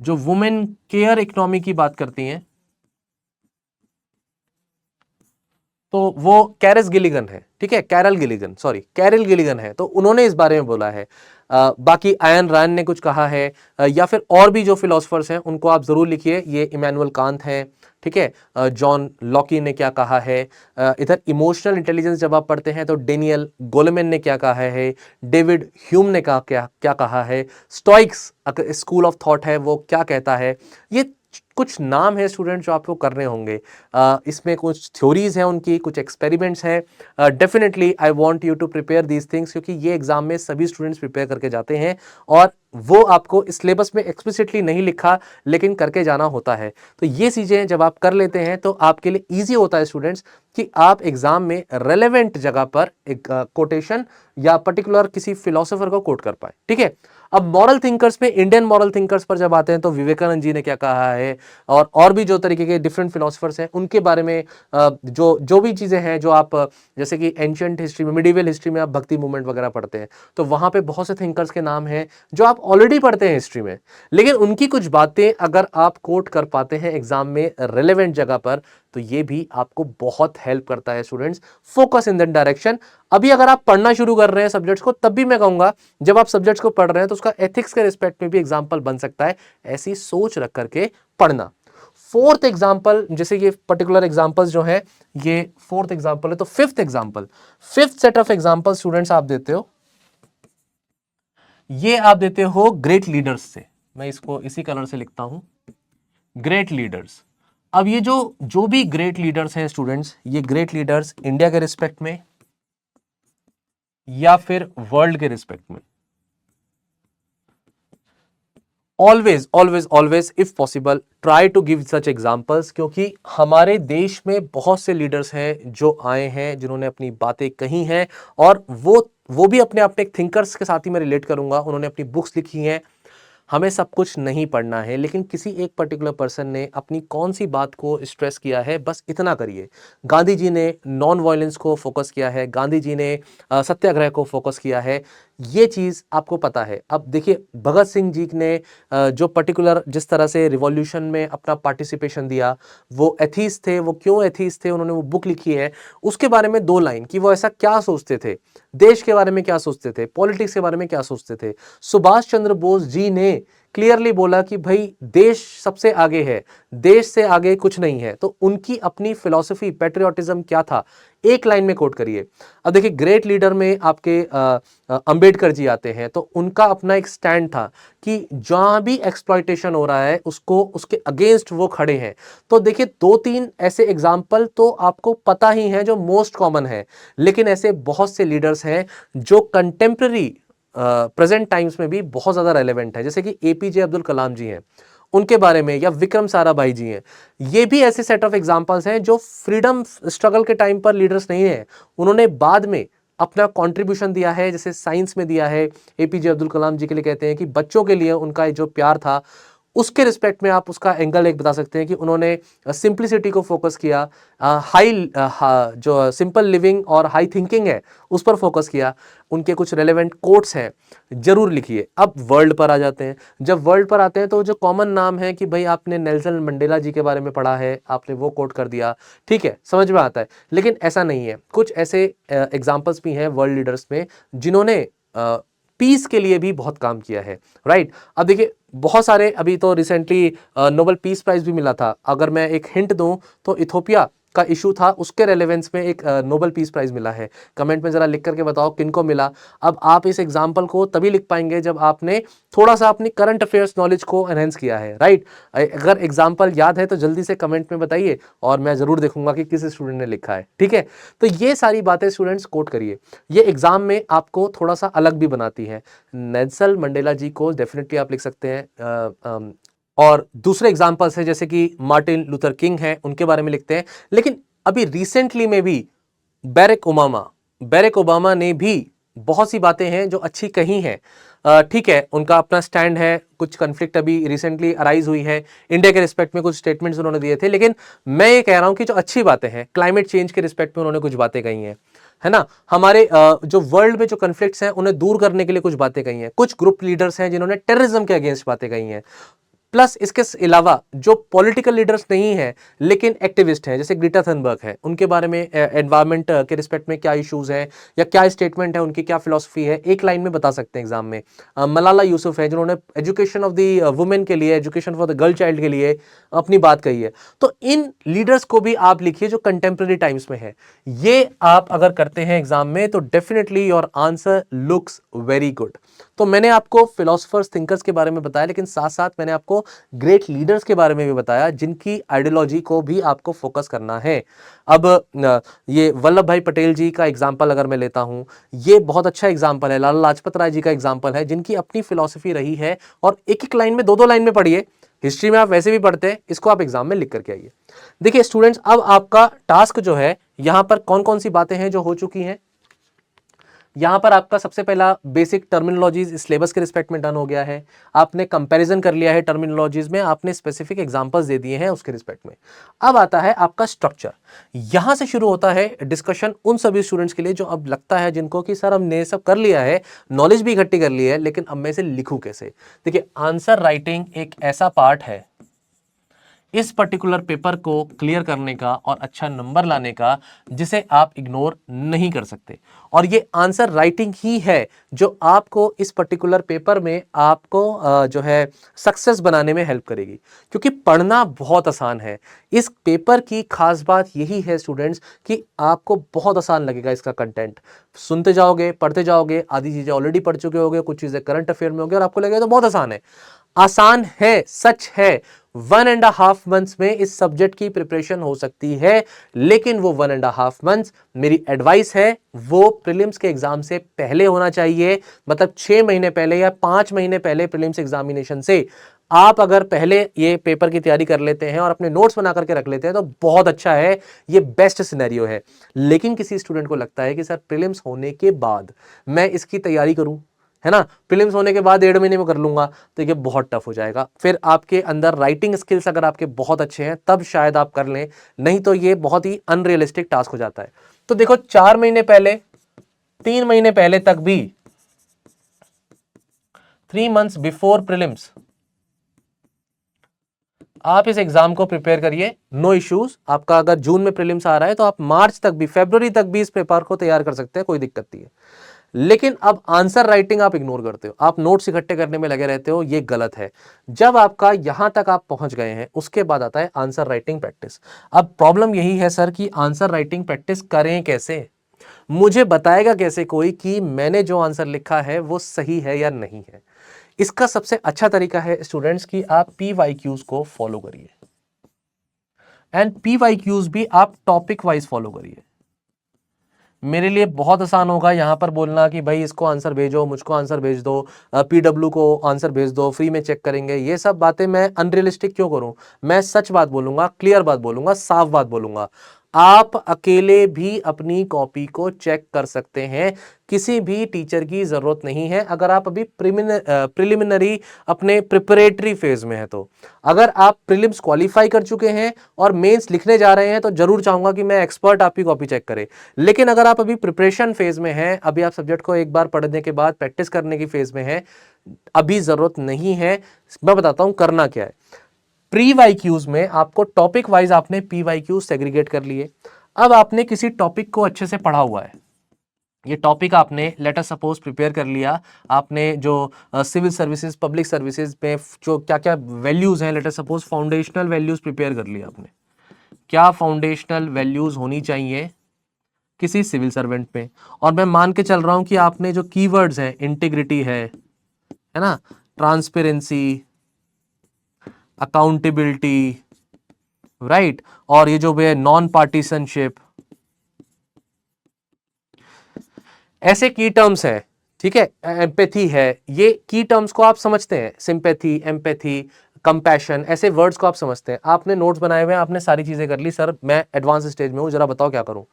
जो वुमेन केयर इकोनॉमी की बात करती हैं, तो वो कैरस गिलिगन है, ठीक है, कैरल गिलिगन है, तो उन्होंने इस बारे में बोला है। बाकी आयन रैंड ने कुछ कहा है, या फिर और भी जो फिलोसफर्स हैं उनको आप जरूर लिखिए। ये इमैनुअल कांत हैं, ठीक है, जॉन लॉकी ने क्या कहा है, इधर इमोशनल इंटेलिजेंस जब आप पढ़ते हैं तो डेनियल गोलेमैन ने क्या कहा है, डेविड ह्यूम ने क्या कहा है, स्टोइक्स स्कूल ऑफ थॉट है वो क्या कहता है। ये कुछ नाम है स्टूडेंट जो आपको करने होंगे। इसमें कुछ थ्योरीज हैं उनकी, कुछ एक्सपेरिमेंट्स हैं। Definitely I want you to prepare these things, क्योंकि ये एग्जाम में सभी स्टूडेंट्स प्रिपेयर करके जाते हैं और वो आपको सिलेबस में एक्सप्लिसिटली नहीं लिखा लेकिन करके जाना होता है। तो ये चीजें जब आप कर लेते हैं तो आपके लिए ईजी होता है स्टूडेंट्स कि आप एग्जाम में रेलेवेंट जगह पर एक कोटेशन या पर्टिकुलर किसी फिलोसोफर को कोट कर पाए, ठीक है। अब मॉरल थिंकर्स में, इंडियन मॉरल थिंकर्स पर जब आते हैं तो विवेकानंद जी ने क्या कहा है, और भी जो तरीके के डिफरेंट फिलोसफर्स हैं उनके बारे में जो भी चीजें हैं जो आप जैसे कि एंशिएंट हिस्ट्री में, मिडिवल हिस्ट्री में आप भक्ति मूवमेंट वगैरह पढ़ते हैं तो वहां पे बहुत से थिंकर्स के नाम हैं जो आप ऑलरेडी पढ़ते हैं हिस्ट्री में, लेकिन उनकी कुछ बातें अगर आप कोट कर पाते हैं एग्जाम में रेलेवेंट जगह पर तो ये भी आपको बहुत हेल्प करता है students. Focus in that direction. अभी अगर आप पढ़ना शुरू कर रहे हैं सब्जेक्ट्स को, तब भी मैं कहूंगा जब आप सब्जेक्ट्स को पढ़ रहे हैं तो उसका एथिक्स के रिस्पेक्ट में भी एग्जाम्पल बन सकता है, ऐसी सोच रख करके पढ़ना। फोर्थ एग्जाम्पल, जैसे ये पर्टिकुलर एग्जाम्पल्स जो है ये फोर्थ एग्जाम्पल है, तो fifth example, fifth set of example students आप देते हो, ये आप देते हो ग्रेट लीडर्स से। मैं इसको इसी कलर से लिखता हूं, ग्रेट लीडर्स। अब ये जो भी ग्रेट लीडर्स हैं स्टूडेंट्स, ये ग्रेट लीडर्स इंडिया के रिस्पेक्ट में या फिर वर्ल्ड के रिस्पेक्ट में, always always always if possible try to give such examples, क्योंकि हमारे देश में बहुत से लीडर्स हैं जो आए हैं, जिन्होंने अपनी बातें कही हैं, और वो भी अपने अपने थिंकर्स के साथ ही मैं रिलेट करूंगा, उन्होंने अपनी बुक्स लिखी हैं। हमें सब कुछ नहीं पढ़ना है, लेकिन किसी एक पर्टिकुलर पर्सन ने अपनी कौन सी बात को स्ट्रेस किया है, बस इतना करिए। गांधी जी ने नॉन वायलेंस को फोकस किया है, गांधी जी ने सत्याग्रह को फोकस किया है, ये चीज़ आपको पता है। अब देखिए भगत सिंह जी ने जो पर्टिकुलर जिस तरह से रिवॉल्यूशन में अपना पार्टिसिपेशन दिया, वो एथीस्ट थे। वो क्यों एथीस्ट थे, उन्होंने वो बुक लिखी है, उसके बारे में 2 लाइन कि वो ऐसा क्या सोचते थे, देश के बारे में क्या सोचते थे, पॉलिटिक्स के बारे में क्या सोचते थे। सुभाष चंद्र बोस जी ने क्लियरली बोला कि भाई देश सबसे आगे है, देश से आगे कुछ नहीं है। तो उनकी अपनी फिलॉसफी, पैट्रियोटिज्म क्या था, एक लाइन में कोट करिए। अब देखिए ग्रेट लीडर में आपके अंबेडकर जी आते हैं, तो उनका अपना एक स्टैंड था कि जहां भी एक्सप्लॉयटेशन हो रहा है उसको, उसके अगेंस्ट वो खड़े हैं। तो देखिए 2-3 ऐसे एग्जाम्पल तो आपको पता ही हैं जो मोस्ट कॉमन है, लेकिन ऐसे बहुत से लीडर्स हैं जो कंटेम्प्रेरी प्रेजेंट टाइम्स में भी बहुत ज्यादा रेलेवेंट है, जैसे कि एपीजे अब्दुल कलाम जी हैं, उनके बारे में, या विक्रम साराभाई जी हैं। ये भी ऐसे सेट ऑफ एग्जांपल्स हैं जो फ्रीडम स्ट्रगल के टाइम पर लीडर्स नहीं है, उन्होंने बाद में अपना कंट्रीब्यूशन दिया है, जैसे साइंस में दिया है। एपीजे अब्दुल कलाम जी के लिए कहते हैं कि बच्चों के लिए उनका जो प्यार था, उसके रिस्पेक्ट में आप उसका एंगल एक बता सकते हैं कि उन्होंने सिंप्लिसिटी को फोकस किया, जो सिंपल लिविंग और हाई थिंकिंग है उस पर फोकस किया। उनके कुछ रेलेवेंट कोट्स हैं, जरूर लिखिए। अब वर्ल्ड पर आ जाते हैं। जब वर्ल्ड पर आते हैं तो जो कॉमन नाम है कि भाई आपने नेल्सन मंडेला जी के बारे में पढ़ा है, आपने वो कोट कर दिया, ठीक है, समझ में आता है। लेकिन ऐसा नहीं है, कुछ ऐसे एग्जाम्पल्स भी हैं वर्ल्ड लीडर्स में जिन्होंने पीस के लिए भी बहुत काम किया है, राइट। अब देखिए बहुत सारे, अभी तो रिसेंटली नोबेल पीस प्राइज भी मिला था। अगर मैं एक हिंट दूं तो इथोपिया का इशू था, उसके रेलेवेंस में एक नोबेल पीस प्राइज मिला है। कमेंट में जरा लिख करके बताओ किनको मिला। अब आप इस एग्जाम्पल को तभी लिख पाएंगे जब आपने थोड़ा सा अपनी करंट अफेयर्स नॉलेज को एनहेंस किया है, राइट। अगर एग्जाम्पल याद है तो जल्दी से कमेंट में बताइए और मैं जरूर देखूंगा कि किस स्टूडेंट ने लिखा है, ठीक है। तो ये सारी बातें स्टूडेंट्स कोट करिए, ये एग्जाम में आपको थोड़ा सा अलग भी बनाती है। नेल्सन मंडेला जी को डेफिनेटली आप लिख सकते हैं, और दूसरे एग्जाम्पल्स है जैसे कि मार्टिन लूथर किंग है, उनके बारे में लिखते हैं। लेकिन अभी रिसेंटली में भी बैरक ओबामा ने भी बहुत सी बातें हैं जो अच्छी कही हैं, ठीक है, उनका अपना स्टैंड है। कुछ कन्फ्लिक्ट अभी रिसेंटली अराइज हुई है, इंडिया के रिस्पेक्ट में कुछ स्टेटमेंट्स उन्होंने दिए थे। लेकिन मैं ये कह रहा हूं कि जो अच्छी बातें हैं, क्लाइमेट चेंज के रिस्पेक्ट में उन्होंने कुछ बातें कही हैं, है ना। हमारे जो वर्ल्ड में जो कन्फ्लिक्ट्स हैं उन्हें दूर करने के लिए कुछ बातें कही हैं। कुछ ग्रुप लीडर्स हैं जिन्होंने टेररिज्म के अगेंस्ट बातें कही हैं। प्लस इसके अलावा जो पॉलिटिकल लीडर्स नहीं हैं लेकिन एक्टिविस्ट हैं, जैसे ग्रेटा थनबर्ग है, उनके बारे में एनवायरनमेंट के रिस्पेक्ट में क्या इश्यूज हैं या क्या स्टेटमेंट है, उनकी क्या फिलॉसफी है, एक लाइन में बता सकते हैं एग्जाम में। मलाला यूसुफ है जिन्होंने एजुकेशन ऑफ द वुमेन के लिए, education for the girl child के लिए अपनी बात कही है। तो इन लीडर्स को भी आप लिखिए जो कंटेम्प्रेरी टाइम्स में है। ये आप अगर करते हैं एग्जाम में तो definitely your answer looks very good. तो मैंने आपको फिलोसफर्स, थिंकर्स के बारे में बताया, लेकिन साथ साथ मैंने आपको ग्रेट लीडर्स के बारे में भी बताया जिनकी आइडियोलॉजी को भी आपको फोकस करना है। अब ये वल्लभ भाई पटेल जी का एग्जाम्पल अगर मैं लेता हूं, ये बहुत अच्छा एग्जाम्पल है। लाला लाजपत राय जी का एग्जाम्पल है, जिनकी अपनी फिलॉसफी रही है, और एक एक लाइन में, 2-2 लाइन में पढ़िए। हिस्ट्री में आप वैसे भी पढ़ते हैं, इसको आप एग्जाम में लिख करके आइए। देखिए स्टूडेंट्स, अब आपका टास्क जो है, यहां पर कौन कौन सी बातें हैं जो हो चुकी हैं। यहां पर आपका सबसे पहला बेसिक टर्मिनोलॉजीज सिलेबस के रिस्पेक्ट में डन हो गया है। आपने कंपैरिजन कर लिया है टर्मिनोलॉजीज में, आपने स्पेसिफिक एग्जांपल्स दे दिए हैं उसके रिस्पेक्ट में। अब आता है आपका स्ट्रक्चर। यहां से शुरू होता है डिस्कशन उन सभी स्टूडेंट्स के लिए जो अब लगता है जिनको कि सर हमने सब कर लिया है, नॉलेज भी इकट्ठी कर ली है, लेकिन अब मैं इसे लिखूं कैसे। देखिए आंसर राइटिंग एक ऐसा पार्ट है, इस पर्टिकुलर पेपर को क्लियर करने का और अच्छा नंबर लाने का, जिसे आप इग्नोर नहीं कर सकते। और ये आंसर राइटिंग ही है जो आपको इस पर्टिकुलर पेपर में आपको जो है सक्सेस बनाने में हेल्प करेगी, क्योंकि पढ़ना बहुत आसान है। इस पेपर की खास बात यही है स्टूडेंट्स कि आपको बहुत आसान लगेगा इसका कंटेंट। सुनते जाओगे, पढ़ते जाओगे, आधी चीजें ऑलरेडी पढ़ चुके होगे, कुछ चीजें करंट अफेयर में होगी और आपको लगेगा तो बहुत आसान है। आसान है, सच है। 1.5 मंथ्स में इस सब्जेक्ट की प्रिपरेशन हो सकती है, लेकिन वो 1.5 मंथ्स मेरी एडवाइस है वो प्रीलिम्स के एग्जाम से पहले होना चाहिए। मतलब 6 महीने पहले या 5 महीने पहले प्रीलिम्स एग्जामिनेशन से आप अगर पहले ये पेपर की तैयारी कर लेते हैं और अपने नोट्स बना करके रख लेते हैं तो बहुत अच्छा है, ये बेस्ट सिनेरियो है। लेकिन किसी स्टूडेंट को लगता है कि सर प्रीलिम्स होने के बाद मैं इसकी तैयारी करूं, है ना, प्रीलिम्स होने के बाद 1.5 महीने में कर लूंगा, तो ये बहुत टफ हो जाएगा। फिर आपके अंदर राइटिंग स्किल्स अगर आपके बहुत अच्छे हैं तब शायद आप कर लें, नहीं तो ये बहुत ही अनरियलिस्टिक टास्क हो जाता है। तो देखो 4 महीने पहले, 3 महीने पहले तक भी, 3 मंथ्स बिफोर प्रीलिम्स आप इस एग्जाम को प्रिपेयर करिए, नो इश्यूज। आपका अगर जून में प्रीलिम्स आ रहा है तो आप मार्च तक भी, फरवरी तक भी इस पेपर को तैयार कर सकते हैं, कोई दिक्कत नहीं है। लेकिन अब आंसर राइटिंग आप इग्नोर करते हो, आप नोट्स इकट्ठे करने में लगे रहते हो, ये गलत है। जब आपका यहां तक आप पहुंच गए हैं उसके बाद आता है आंसर राइटिंग प्रैक्टिस। अब प्रॉब्लम यही है सर कि आंसर राइटिंग प्रैक्टिस करें कैसे? मुझे बताएगा कैसे कोई कि मैंने जो आंसर लिखा है वो सही है या नहीं है? इसका सबसे अच्छा तरीका है स्टूडेंट्स कि आप PYQs को फॉलो करिए, एंड PYQs भी आप टॉपिक वाइज फॉलो करिए। मेरे लिए बहुत आसान होगा यहां पर बोलना कि भाई इसको आंसर भेजो, मुझको आंसर भेज दो, PW को आंसर भेज दो, फ्री में चेक करेंगे। ये सब बातें मैं अनरियलिस्टिक क्यों करूं? मैं सच बात बोलूंगा, क्लियर बात बोलूंगा, साफ बात बोलूंगा। आप अकेले भी अपनी कॉपी को चेक कर सकते हैं, किसी भी टीचर की जरूरत नहीं है। अगर आप अभी प्रिलिमिनरी अपने प्रिपरेटरी फेज में है तो, अगर आप प्रीलिम्स क्वालिफाई कर चुके हैं और मेंस लिखने जा रहे हैं तो जरूर चाहूंगा कि मैं एक्सपर्ट आपकी कॉपी चेक करे। लेकिन अगर आप अभी प्रिपरेशन फेज में हैं, अभी आप सब्जेक्ट को एक बार पढ़ने के बाद प्रैक्टिस करने की फेज में हैं, अभी जरूरत नहीं है। मैं बताता हूं करना क्या है। प्री वाईक्यूज में आपको टॉपिक वाइज आपने PYQ सेग्रीगेट कर लिए। अब आपने किसी टॉपिक को अच्छे से पढ़ा हुआ है, ये टॉपिक आपने लेट अस सपोज प्रिपेयर कर लिया, आपने जो सिविल सर्विसेज, पब्लिक सर्विसेज में जो क्या क्या वैल्यूज हैं, let us suppose foundational values prepare कर लिया आपने। क्या फाउंडेशनल वैल्यूज होनी चाहिए किसी सिविल सर्वेंट में? और मैं मान के चल रहा हूं कि आपने जो कीवर्ड्स हैं, इंटीग्रिटी है ना, ट्रांसपेरेंसी, अकाउंटेबिलिटी, राइट, और ये जो है नॉन पार्टीसनशिप, ऐसे की टर्म्स हैं, ठीक है, एम्पैथी है, ये की टर्म्स को आप समझते हैं, सिंपैथी, एम्पैथी, कंपैशन, ऐसे वर्ड्स को आप समझते हैं। आपने नोट्स बनाए हुए हैं, आपने सारी चीजें कर ली, सर मैं एडवांस स्टेज में हूं, जरा बताओ क्या करूं।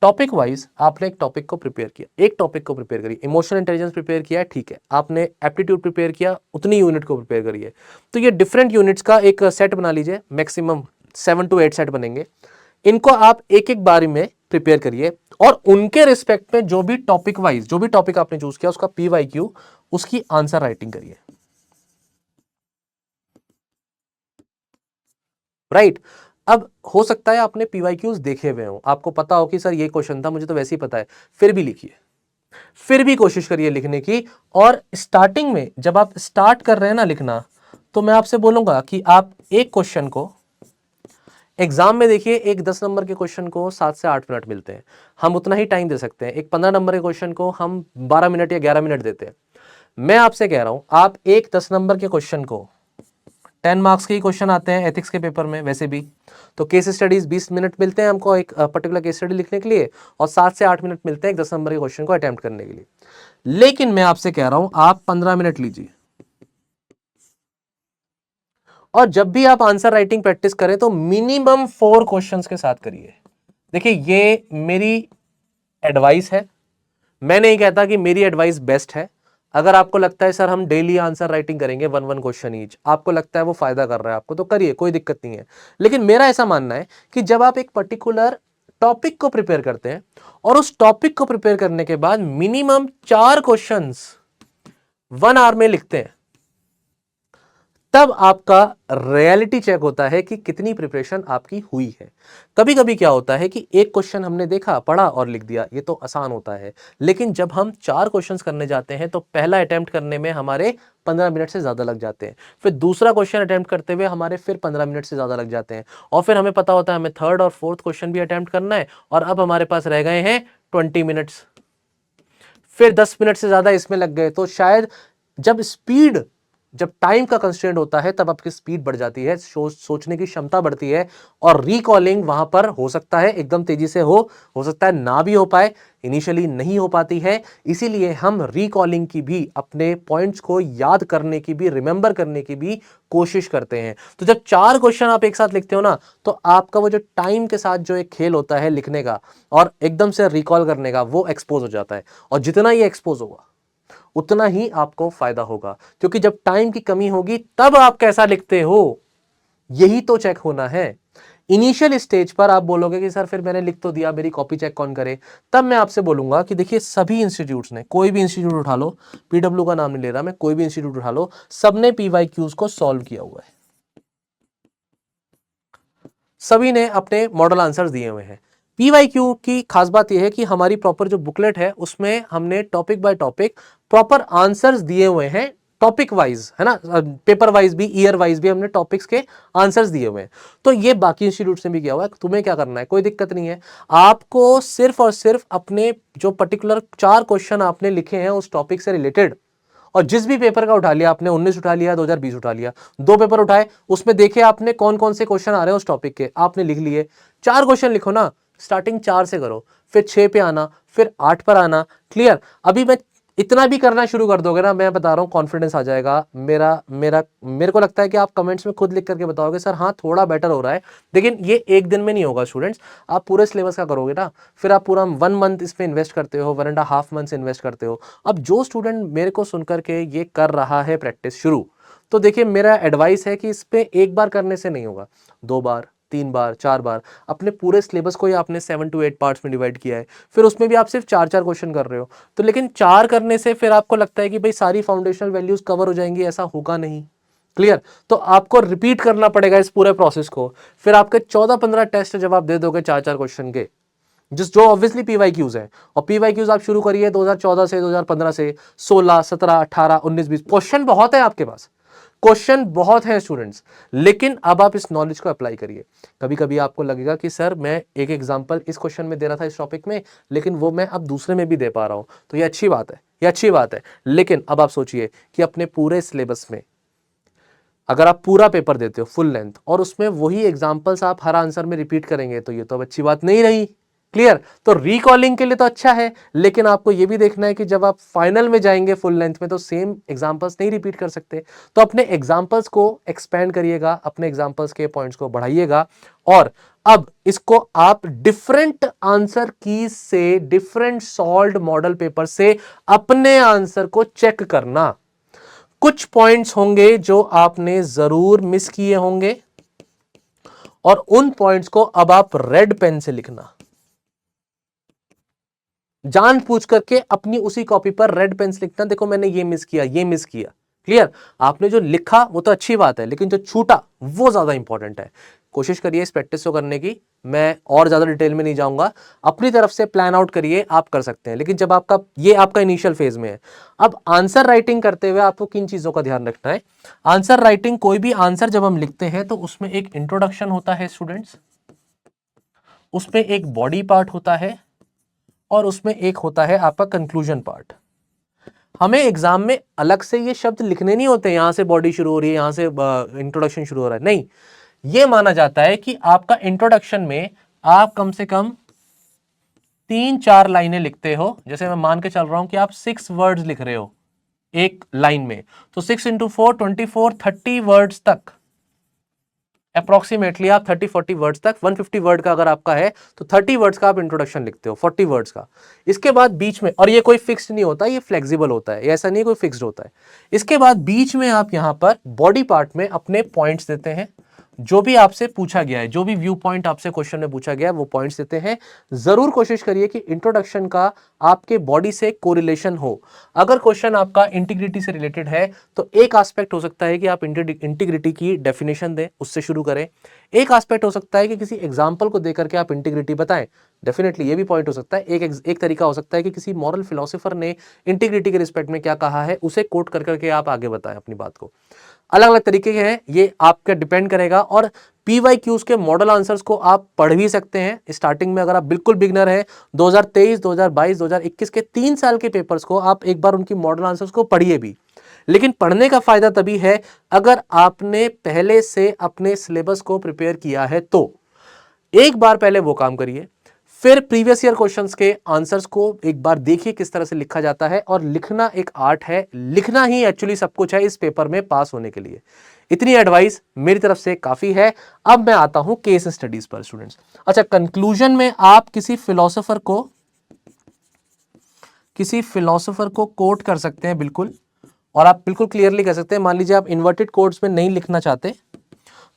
टॉपिक वाइज आपने एक टॉपिक को प्रिपेयर किया, एक टॉपिक को प्रिपेयर करिए। इमोशनल इंटेलिजेंस प्रिपेयर किया है, ठीक है, आपने एप्टीट्यूड प्रिपेयर किया, उतनी यूनिट को प्रिपेयर करिए। तो ये डिफरेंट यूनिट्स का एक सेट बना लीजिए, मैक्सिमम 7 to 8 सेट बनेंगे। इनको आप एक एक बारी में प्रिपेयर करिए और उनके रिस्पेक्ट में जो भी टॉपिक वाइज, जो भी टॉपिक आपने चूज किया उसका PYQ, उसकी आंसर राइटिंग करिए, राइट। अब हो सकता है आपने PYQs देखे हुए हो, आपको पता हो कि सर ये क्वेश्चन था, मुझे तो वैसे ही पता है, फिर भी लिखिए, फिर भी कोशिश करिए लिखने की। और स्टार्टिंग में जब आप स्टार्ट कर रहे हैं ना लिखना, तो मैं आपसे बोलूंगा कि आप एक क्वेश्चन को एग्जाम में देखिए, एक 10 नंबर के क्वेश्चन को 7 से 8 मिनट मिलते हैं, हम उतना ही टाइम दे सकते हैं। एक 15 नंबर के क्वेश्चन को हम 12 मिनट या 11 मिनट देते हैं। मैं आपसे कह रहा हूं, आप एक 10 नंबर के क्वेश्चन को, 10 मार्क्स के ही क्वेश्चन आते हैं एथिक्स के पेपर में वैसे भी, तो केस स्टडीज 20 मिनट मिलते हैं हमको एक पर्टिकुलर केस स्टडी लिखने के लिए, और 7 से 8 मिनट मिलते हैं एक 10 नंबर के क्वेश्चन को अटेम्प्ट करने के लिए। लेकिन मैं आपसे कह रहा हूं, आप 15 मिनट लीजिए, और जब भी आप आंसर राइटिंग प्रैक्टिस करें तो मिनिमम 4 क्वेश्चंस के साथ करिए। देखिए, ये मेरी एडवाइस है, मैं नहीं कहता कि मेरी एडवाइस बेस्ट है। अगर आपको लगता है सर हम डेली आंसर राइटिंग करेंगे 1-1 क्वेश्चन ईच, आपको लगता है वो फायदा कर रहा है आपको, तो करिए, कोई दिक्कत नहीं है। लेकिन मेरा ऐसा मानना है कि जब आप एक पर्टिकुलर टॉपिक को प्रिपेयर करते हैं और उस टॉपिक को प्रिपेयर करने के बाद मिनिमम 4 क्वेश्चंस 1 आवर में लिखते हैं, तब आपका रियलिटी चेक होता है कि कितनी प्रिपरेशन आपकी हुई है। कभी कभी क्या होता है कि एक क्वेश्चन हमने देखा, पढ़ा और लिख दिया, ये तो आसान होता है, लेकिन जब हम 4 क्वेश्चंस करने जाते हैं तो पहला अटेम्प्ट करने में हमारे 15 मिनट से ज्यादा लग जाते हैं, फिर दूसरा क्वेश्चन अटेम्प्ट करते हुए हमारे फिर 15 मिनट से ज्यादा लग जाते हैं, और फिर हमें पता होता है हमें थर्ड और फोर्थ क्वेश्चन भी अटेम्प्ट करना है, और अब हमारे पास रह गए हैं 20 मिनट्स, फिर 10 मिनट से ज्यादा इसमें लग गए। तो शायद जब टाइम का कंस्ट्रेंट होता है तब आपकी स्पीड बढ़ जाती है, सोचने की क्षमता बढ़ती है, और रिकॉलिंग वहां पर हो सकता है एकदम तेजी से हो सकता है ना भी हो पाए, इनिशियली नहीं हो पाती है। इसीलिए हम रिकॉलिंग की भी, अपने पॉइंट्स को याद करने की भी, रिमेंबर करने की भी कोशिश करते हैं। तो जब 4 क्वेश्चन आप एक साथ लिखते हो ना, तो आपका वो जो टाइम के साथ जो एक खेल होता है लिखने का और एकदम से रिकॉल करने का, वो एक्सपोज हो जाता है, और जितना ये एक्सपोज होगा उतना ही आपको फायदा होगा, क्योंकि जब टाइम की कमी होगी तब आप कैसा लिखते हो, यही तो चेक होना है। इनिशियल स्टेज पर आप बोलोगे कि सर फिर मैंने लिख तो दिया, मेरी कॉपी चेक कौन करे, तब मैं आपसे बोलूंगा कि देखिए सभी इंस्टीट्यूट्स ने, कोई भी इंस्टीट्यूट उठा लो, पीडब्ल्यू का नाम नहीं ले रहा मैं, कोई भी इंस्टीट्यूट उठा लो, सबने पीवाईक्यूज को सॉल्व किया हुआ है, सभी ने अपने मॉडल आंसर्स दिए हुए हैं। पीवाईक्यू की खास बात यह है कि हमारी प्रॉपर जो बुकलेट है उसमें हमने topic by topic proper answers दिए हुए हैं, टॉपिक वाइज, है ना, पेपर वाइज भी, ईयर वाइज भी हमने टॉपिक्स के आंसर्स दिए हुए हैं। तो ये बाकी इंस्टीट्यूट ने भी किया हुआ है। तुम्हें क्या करना है, कोई दिक्कत नहीं है, आपको सिर्फ और सिर्फ अपने जो पर्टिकुलर 4 क्वेश्चन आपने लिखे हैं उस टॉपिक से रिलेटेड, और जिस भी पेपर का उठा लिया आपने, 19 उठा लिया, 2020 उठा लिया, 2 पेपर उठाए, उसमें देखे आपने कौन कौन से क्वेश्चन आ रहे हैं उस टॉपिक के, आपने लिख लिए। 4 क्वेश्चन लिखो ना, स्टार्टिंग 4 से करो, फिर 6 पे आना, फिर 8 पर आना। क्लियर? अभी मैं इतना भी करना शुरू कर दोगे ना, मैं बता रहा हूं कॉन्फिडेंस आ जाएगा मेरे को लगता है कि आप कमेंट्स में खुद लिख करके बताओगे सर हाँ थोड़ा बेटर हो रहा है। लेकिन ये एक दिन में नहीं होगा स्टूडेंट्स, आप पूरे सिलेबस का करोगे ना, फिर आप पूरा 1 मंथ इसमें इन्वेस्ट करते हो, 1.5 मंथ इन्वेस्ट करते हो। अब जो स्टूडेंट मेरे को सुनकर के ये कर रहा है प्रैक्टिस शुरू, तो देखिए मेरा एडवाइस है कि इस पे एक बार करने से नहीं होगा, 2 बार, 3 बार, 4 बार, अपने पूरे सिलेबस को ही आपने 7 to 8 पार्ट्स में डिवाइड किया है, फिर उसमें भी आप सिर्फ 4-4 क्वेश्चन कर रहे हो, तो लेकिन 4 करने से फिर आपको लगता है कि भाई सारी फाउंडेशनल वैल्यूज कवर हो जाएंगी, ऐसा होगा नहीं। क्लियर? तो आपको रिपीट करना पड़ेगा इस पूरे प्रोसेस को। फिर आपके 14-15 टेस्ट जब आप दे दोगे 4-4 क्वेश्चन के, जो ऑब्वियसली पीवाईक्यूज है, और पीवाईक्यूज आप शुरू करिए 2014 से, 2015 से, 16, 17, 18, 19, 20, क्वेश्चन बहुत है आपके पास, क्वेश्चन बहुत हैं स्टूडेंट्स, लेकिन अब आप इस नॉलेज को अप्लाई करिए। कभी कभी आपको लगेगा कि सर मैं एक एग्जांपल इस क्वेश्चन में दे रहा था इस टॉपिक में, लेकिन वो मैं अब दूसरे में भी दे पा रहा हूं, तो ये अच्छी बात है, ये अच्छी बात है। लेकिन अब आप सोचिए कि अपने पूरे सिलेबस में अगर आप पूरा पेपर देते हो फुल लेंथ, और उसमें वही एग्जाम्पल्स आप हर आंसर में रिपीट करेंगे, तो ये तो अब अच्छी बात नहीं रही। क्लियर? तो रिकॉलिंग के लिए तो अच्छा है, लेकिन आपको यह भी देखना है कि जब आप फाइनल में जाएंगे फुल लेंथ में, तो सेम एग्जांपल्स नहीं रिपीट कर सकते। तो अपने एग्जांपल्स को एक्सपेंड करिएगा, अपने एग्जांपल्स के पॉइंट्स को बढ़ाइएगा, और अब इसको आप डिफरेंट आंसर की से, डिफरेंट सॉल्व्ड मॉडल पेपर से अपने आंसर को चेक करना। कुछ पॉइंट्स होंगे जो आपने जरूर मिस किए होंगे, और उन पॉइंट्स को अब आप रेड पेन से लिखना, जान पूछ करके अपनी उसी कॉपी पर रेड पेन से लिखना, देखो मैंने ये मिस किया, ये मिस किया। क्लियर? आपने जो लिखा वो तो अच्छी बात है, लेकिन जो छूटा वो ज्यादा इंपॉर्टेंट है। कोशिश करिए इस प्रैक्टिस को करने की, मैं और ज्यादा डिटेल में नहीं जाऊंगा, अपनी तरफ से प्लान आउट करिए, आप कर सकते हैं। लेकिन जब आपका इनिशियल फेज में है, अब आंसर राइटिंग करते हुए आपको किन चीजों का ध्यान रखना है। आंसर राइटिंग, कोई भी आंसर जब हम लिखते हैं तो उसमें एक इंट्रोडक्शन होता है स्टूडेंट्स, उसमें एक बॉडी पार्ट होता है, और उसमें एक होता है आपका कंक्लूजन पार्ट। हमें एग्जाम में अलग से ये शब्द लिखने नहीं होते, यहां से बॉडी शुरू हो रही है, यहां से इंट्रोडक्शन शुरू हो रहा है, नहीं। ये माना जाता है कि आपका इंट्रोडक्शन में आप कम से कम 3-4 लाइनें लिखते हो। जैसे मैं मान के चल रहा हूं कि आप 6 वर्ड्स लिख रहे हो एक लाइन में, तो 6 × 4 24 30 वर्ड्स तक, अप्रोक्सीमेटली आप 30-40 वर्ड्स तक, 150 वर्ड का अगर आपका है तो 30 वर्ड्स का आप इंट्रोडक्शन लिखते हो, 40 वर्ड्स का। इसके बाद बीच में, और ये कोई फिक्स्ड नहीं होता, ये फ्लेक्सिबल होता है, ऐसा नहीं कोई फिक्स्ड होता है। इसके बाद बीच में आप यहां पर बॉडी पार्ट में अपने पॉइंट्स देते हैं, जो भी आपसे पूछा गया है, जो भी व्यू पॉइंट आपसे क्वेश्चन में पूछा गया है वो पॉइंट्स देते हैं। जरूर कोशिश करिए कि इंट्रोडक्शन का आपके बॉडी से कोरिलेशन हो। अगर क्वेश्चन आपका इंटीग्रिटी से रिलेटेड है तो एक एस्पेक्ट हो सकता है कि आप इंटीग्रिटी की डेफिनेशन दें, उससे शुरू करें। एक एस्पेक्ट हो सकता है कि किसी एग्जाम्पल को देकर के आप इंटीग्रिटी बताएं, डेफिनेटली ये भी पॉइंट हो सकता है। एक तरीका हो सकता है कि किसी मॉरल फिलोसोफर ने इंटीग्रिटी के रिस्पेक्ट में क्या कहा है उसे कोट कर करके आप आगे बताएं अपनी बात को। अलग अलग तरीके के हैं, ये आपका डिपेंड करेगा। और PYQs के मॉडल आंसर्स को आप पढ़ भी सकते हैं स्टार्टिंग में। अगर आप बिल्कुल बिगनर हैं, 2023, 2022, 2021 के 3 साल के पेपर्स को आप एक बार उनकी मॉडल आंसर्स को पढ़िए भी। लेकिन पढ़ने का फायदा तभी है अगर आपने पहले से अपने सिलेबस को प्रिपेयर किया है। तो एक बार पहले वो काम करिए, फिर प्रीवियस ईयर क्वेश्चंस के आंसर्स को एक बार देखिए किस तरह से लिखा जाता है। और लिखना एक आर्ट है, लिखना ही एक्चुअली सब कुछ है इस पेपर में पास होने के लिए। इतनी एडवाइस मेरी तरफ से काफी है। अब मैं आता हूं केस स्टडीज पर स्टूडेंट्स। अच्छा, कंक्लूजन में आप किसी फिलोसोफर को कोट कर सकते हैं बिल्कुल, और आप बिल्कुल क्लियरली कह सकते हैं। मान लीजिए आप इन्वर्टेड कोट्स में नहीं लिखना चाहते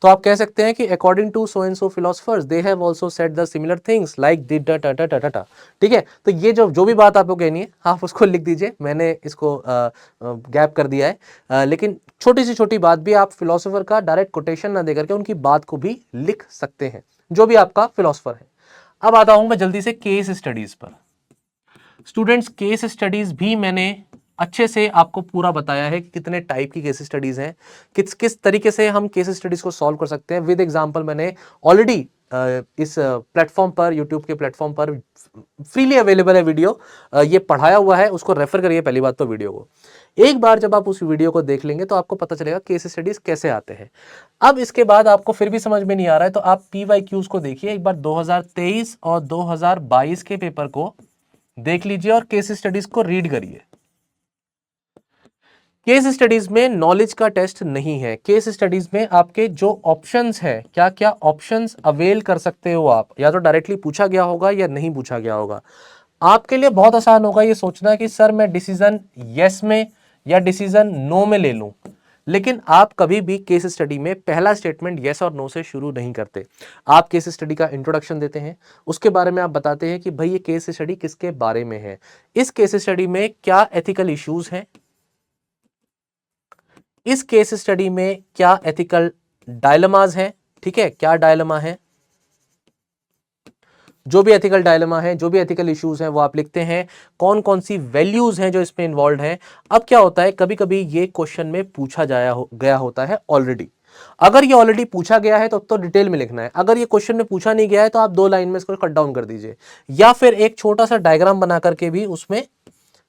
तो आप कह सकते हैं कि according to so and so philosophers they have also said the similar things like the ta ta ta टा। ठीक है, तो ये जो भी बात आपको कहनी है आप उसको लिख दीजिए। मैंने इसको गैप कर दिया है, लेकिन छोटी से छोटी बात भी आप फिलोसोफर का डायरेक्ट कोटेशन ना देकर के उनकी बात को भी लिख सकते हैं, जो भी आपका फिलोसफर है। अब आता हूं मैं जल्दी से केस स्टडीज पर। स्टूडेंट्स, केस स्टडीज भी मैंने अच्छे से आपको पूरा बताया है कि कितने टाइप की केस स्टडीज हैं, किस तरीके से हम केस स्टडीज को सॉल्व कर सकते हैं विद एग्जांपल। मैंने ऑलरेडी इस प्लेटफॉर्म पर, यूट्यूब के प्लेटफॉर्म पर फ्रीली अवेलेबल है वीडियो, ये पढ़ाया हुआ है, उसको रेफर करिए पहली बात तो वीडियो को। एक बार जब आप उस वीडियो को देख लेंगे तो आपको पता चलेगा केस स्टडीज कैसे आते हैं। अब इसके बाद आपको फिर भी समझ में नहीं आ रहा है तो आप PYQs को देखिए एक बार। 2023 और 2022 के पेपर को देख लीजिए और केस स्टडीज को रीड करिए। केस स्टडीज में नॉलेज का टेस्ट नहीं है। केस स्टडीज में आपके जो ऑप्शंस है, क्या क्या ऑप्शंस अवेल कर सकते हो आप, या तो डायरेक्टली पूछा गया होगा या नहीं पूछा गया होगा। आपके लिए बहुत आसान होगा ये सोचना कि सर मैं डिसीजन यस में या डिसीजन नो में ले लूं। लेकिन आप कभी भी केस स्टडी में पहला स्टेटमेंट यस और नो से शुरू नहीं करते। आप केस स्टडी का इंट्रोडक्शन देते हैं, उसके बारे में आप बताते हैं कि भाई ये केस स्टडी किसके बारे में है, इस केस स्टडी में क्या एथिकल इश्यूज हैं, इस केस स्टडी में क्या एथिकल डायलेमाज हैं। ठीक है, क्या डायलेमा है, जो भी एथिकल डायलेमा है, जो भी एथिकल इश्यूज हैं वो आप लिखते हैं। कौन कौन सी वैल्यूज हैं जो इसमें इन्वॉल्व हैं। अब क्या होता है, कभी कभी ये क्वेश्चन में पूछा गया होता है ऑलरेडी। अगर ये ऑलरेडी पूछा गया है तो डिटेल में लिखना है। अगर ये क्वेश्चन में पूछा नहीं गया है तो आप 2 लाइन में इसको कट डाउन कर दीजिए, या फिर एक छोटा सा डायग्राम बना करके भी उसमें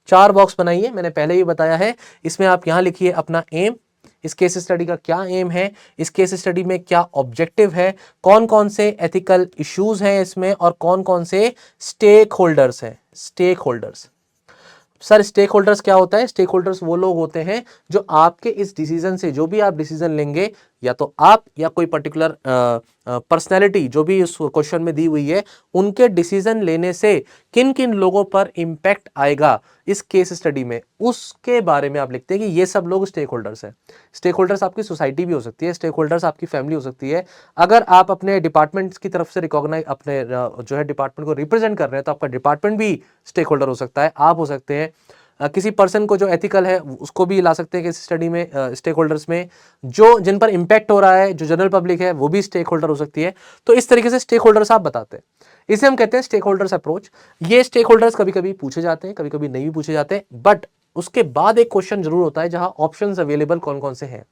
4 बॉक्स बनाइए। मैंने पहले ही बताया है, इसमें आप यहां लिखिए अपना एम, इस केस स्टडी का क्या एम है, इस केस स्टडी में क्या ऑब्जेक्टिव है, कौन कौन से एथिकल इश्यूज हैं इसमें, और कौन कौन से स्टेक होल्डर्स हैं। Stakeholders, sir stakeholders क्या होता है? स्टेक होल्डर्स वो लोग होते हैं जो आपके इस डिसीजन से, जो भी आप डिसीजन लेंगे, या तो आप या कोई पर्टिकुलर पर्सनैलिटी जो भी उस क्वेश्चन में दी हुई है, उनके डिसीजन लेने से किन किन लोगों पर इंपैक्ट आएगा इस केस स्टडी में, उसके बारे में आप लिखते हैं कि ये सब लोग स्टेक होल्डर्स हैं। स्टेक होल्डर्स आपकी सोसाइटी भी हो सकती है, स्टेक होल्डर्स आपकी फैमिली हो सकती है। अगर आप अपने डिपार्टमेंट की तरफ से रिकॉग्नाइज, अपने जो है डिपार्टमेंट को रिप्रेजेंट कर रहे हैं, तो आपका डिपार्टमेंट भी स्टेक होल्डर हो सकता है, आप हो सकते हैं। किसी पर्सन को जो एथिकल है उसको भी ला सकते हैं कि स्टडी में स्टेक होल्डर्स में, जो जिन पर इंपैक्ट हो रहा है, जो जनरल पब्लिक है, वो भी स्टेक होल्डर हो सकती है। तो इस तरीके से स्टेक होल्डर्स आप बताते हैं, इसे हम कहते हैं स्टेक होल्डर्स अप्रोच। ये स्टेक होल्डर्स कभी कभी पूछे जाते हैं, कभी कभी नहीं भी पूछे जाते, बट उसके बाद एक क्वेश्चन जरूर होता है जहां ऑप्शंस अवेलेबल कौन कौन से हैं।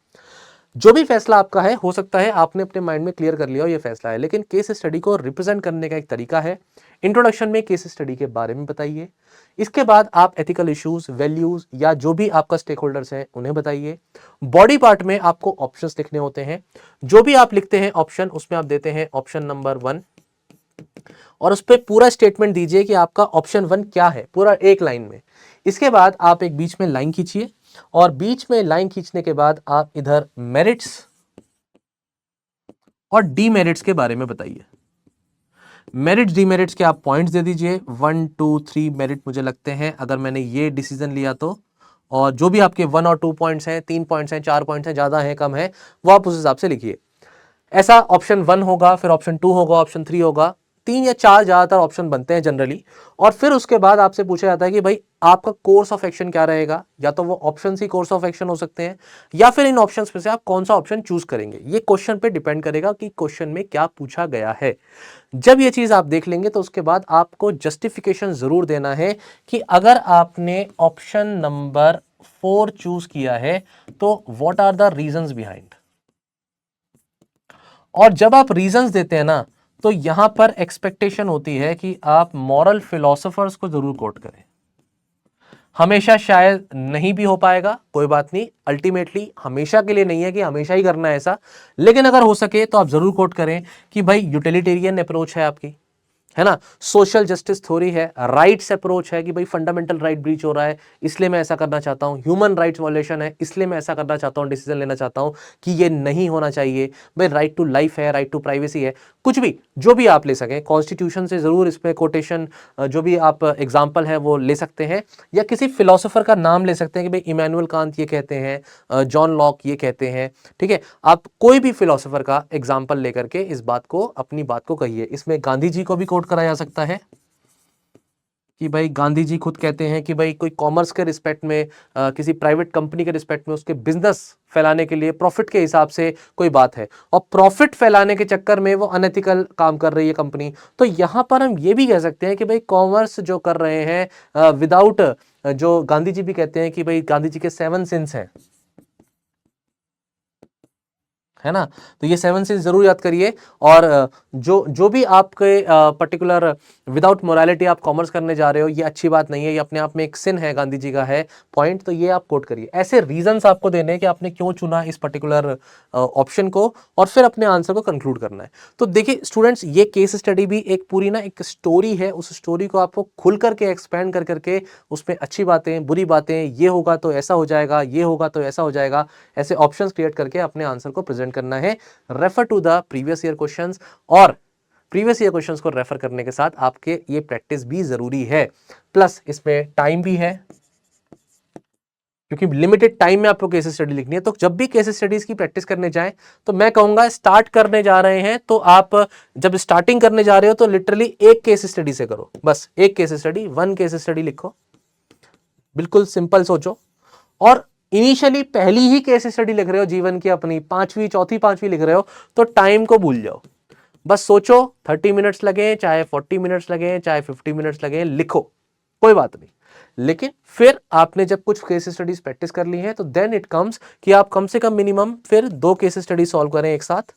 जो भी फैसला आपका है, हो सकता है आपने अपने माइंड में क्लियर कर लिया हो ये फैसला है, लेकिन केस स्टडी को रिप्रेजेंट करने का एक तरीका है। इंट्रोडक्शन में केस स्टडी के बारे में बताइए, इसके बाद आप एथिकल इश्यूज, वैल्यूज या जो भी आपका स्टेक होल्डर्स है उन्हें बताइए। बॉडी पार्ट में आपको ऑप्शंस लिखने होते हैं, जो भी आप लिखते हैं ऑप्शन, उसमें आप देते हैं ऑप्शन नंबर 1 और उस पर पूरा स्टेटमेंट दीजिए कि आपका ऑप्शन 1 क्या है, पूरा एक लाइन में। इसके बाद आप एक बीच में लाइन खींचिए और बीच में लाइन खींचने के बाद आप इधर मेरिट्स और डीमेरिट्स के बारे में बताइए। मेरिट्स डीमेरिट्स के आप पॉइंट्स दे दीजिए, 1 2 3 मेरिट मुझे लगते हैं अगर मैंने ये डिसीजन लिया तो, और जो भी आपके 1 और 2 पॉइंट्स हैं, 3 पॉइंट्स हैं, 4 पॉइंट्स हैं, ज्यादा है कम है, वो आप उस हिसाब से लिखिए। ऐसा ऑप्शन 1 होगा, फिर ऑप्शन 2 होगा, ऑप्शन 3 होगा, 3 या 4 ज्यादातर ऑप्शन बनते हैं जनरली। और फिर उसके बाद आपसे पूछा जाता है कि भाई आपका कोर्स ऑफ एक्शन क्या रहेगा, या तो वो option he course of action हो सकते हैं, या फिर इन ऑप्शंस में से आप कौन सा ऑप्शन चूज करेंगे। ये क्वेश्चन पे डिपेंड करेगा कि क्वेश्चन में क्या पूछा गया है। जब ये चीज आप देख लेंगे तो उसके बाद आपको जस्टिफिकेशन जरूर देना है कि अगर आपने ऑप्शन नंबर 4 चूज किया है तो what are the reasons behind. और जब आप रीजंस देते हैं ना, तो यहां पर एक्सपेक्टेशन होती है कि आप मॉरल फिलोसोफर्स को जरूर कोट करें। हमेशा शायद नहीं भी हो पाएगा, कोई बात नहीं, अल्टीमेटली हमेशा के लिए नहीं है कि हमेशा ही करना है ऐसा, लेकिन अगर हो सके तो आप जरूर कोट करें कि भाई यूटिलिटेरियन अप्रोच है आपकी, है ना, सोशल जस्टिस थ्योरी है, राइट्स अप्रोच है कि भाई फंडामेंटल राइट ब्रीच हो रहा है इसलिए मैं ऐसा करना चाहता हूं, ह्यूमन राइट्स वायलेशन है इसलिए मैं ऐसा करना चाहता हूं, डिसीजन लेना चाहता हूं कि ये नहीं होना चाहिए, भाई राइट टू लाइफ है, राइट टू प्राइवेसी है, कुछ भी जो भी आप ले सकें कॉन्स्टिट्यूशन से जरूर इसमें कोटेशन, जो भी आप एग्जाम्पल है वो ले सकते हैं, या किसी फिलोसोफर का नाम ले सकते हैं कि भाई इमैनुअल कांत ये कहते हैं, जॉन लॉक ये कहते हैं, ठीक है, आप कोई भी फिलोसोफर का एग्जाम्पल लेकर के इस बात को, अपनी बात को कहिए। इसमें गांधी जी को भी कोट करा जा सकता है कि भाई गांधी जी खुद कहते हैं कि भाई कोई कॉमर्स के रिस्पेक्ट में, किसी प्राइवेट कंपनी के रिस्पेक्ट में, उसके बिजनेस फैलाने के लिए प्रॉफिट के हिसाब से कोई बात है और प्रॉफिट फैलाने के चक्कर में वो अनएथिकल काम कर रही है कंपनी, तो यहां पर हम ये भी कह सकते हैं कि भाई कॉमर्स जो कर रहे हैं विदाउट, जो गांधी जी भी कहते हैं कि भाई गांधी जी के 7 सिंस हैं, है ना, तो ये 7 सिंस जरूर याद करिए। और जो जो भी आपके पर्टिकुलर विदाउट मोरालिटी आप कॉमर्स करने जा रहे हो, ये अच्छी बात नहीं है, ये अपने आप में एक सिन है, गांधी जी का है पॉइंट, तो ये आप कोट करिए। ऐसे रीजंस आपको देने हैं कि आपने क्यों चुना इस पर्टिकुलर ऑप्शन को, और फिर अपने आंसर को कंक्लूड करना है। तो देखिए स्टूडेंट्स, ये केस स्टडी भी एक पूरी ना एक स्टोरी है, उस स्टोरी को आपको खुल करके एक्सपेंड कर करके उसमें अच्छी बातें, बुरी बातें, ये होगा तो ऐसा हो जाएगा, ये होगा तो ऐसा हो जाएगा, ऐसे ऑप्शंस क्रिएट करके अपने आंसर को प्रेजेंट करना है। Refer to the previous year questions, और प्रीवियस ईयर क्वेश्चंस को रेफर करने के साथ आपके ये प्रैक्टिस भी जरूरी है, प्लस इसमें टाइम भी है, क्योंकि लिमिटेड टाइम में आपको केस स्टडी लिखनी है। तो जब भी केस स्टडीज की प्रैक्टिस करने जाएं तो मैं कहूंगा स्टार्ट करने जा रहे हैं तो आप जब स्टार्टिंग करने जा रहे हो तो लिटरली एक केस स्टडी से करो, बस एक केस स्टडी, 1 केस स्टडी लिखो, बिल्कुल सिंपल सोचो। और इनिशियली पहली ही केस स्टडी लिख रहे हो जीवन की अपनी, 5वीं, चौथी 5वीं लिख रहे हो, तो टाइम को भूल जाओ, बस सोचो 30 मिनट्स लगे, चाहे 40 मिनट्स लगे, चाहे 50 मिनट्स लगे, लिखो, कोई बात नहीं। लेकिन फिर आपने जब कुछ केस स्टडीज प्रैक्टिस कर ली है तो देन इट कम्स कि आप कम से कम मिनिमम फिर 2 केस स्टडी सॉल्व करें एक साथ,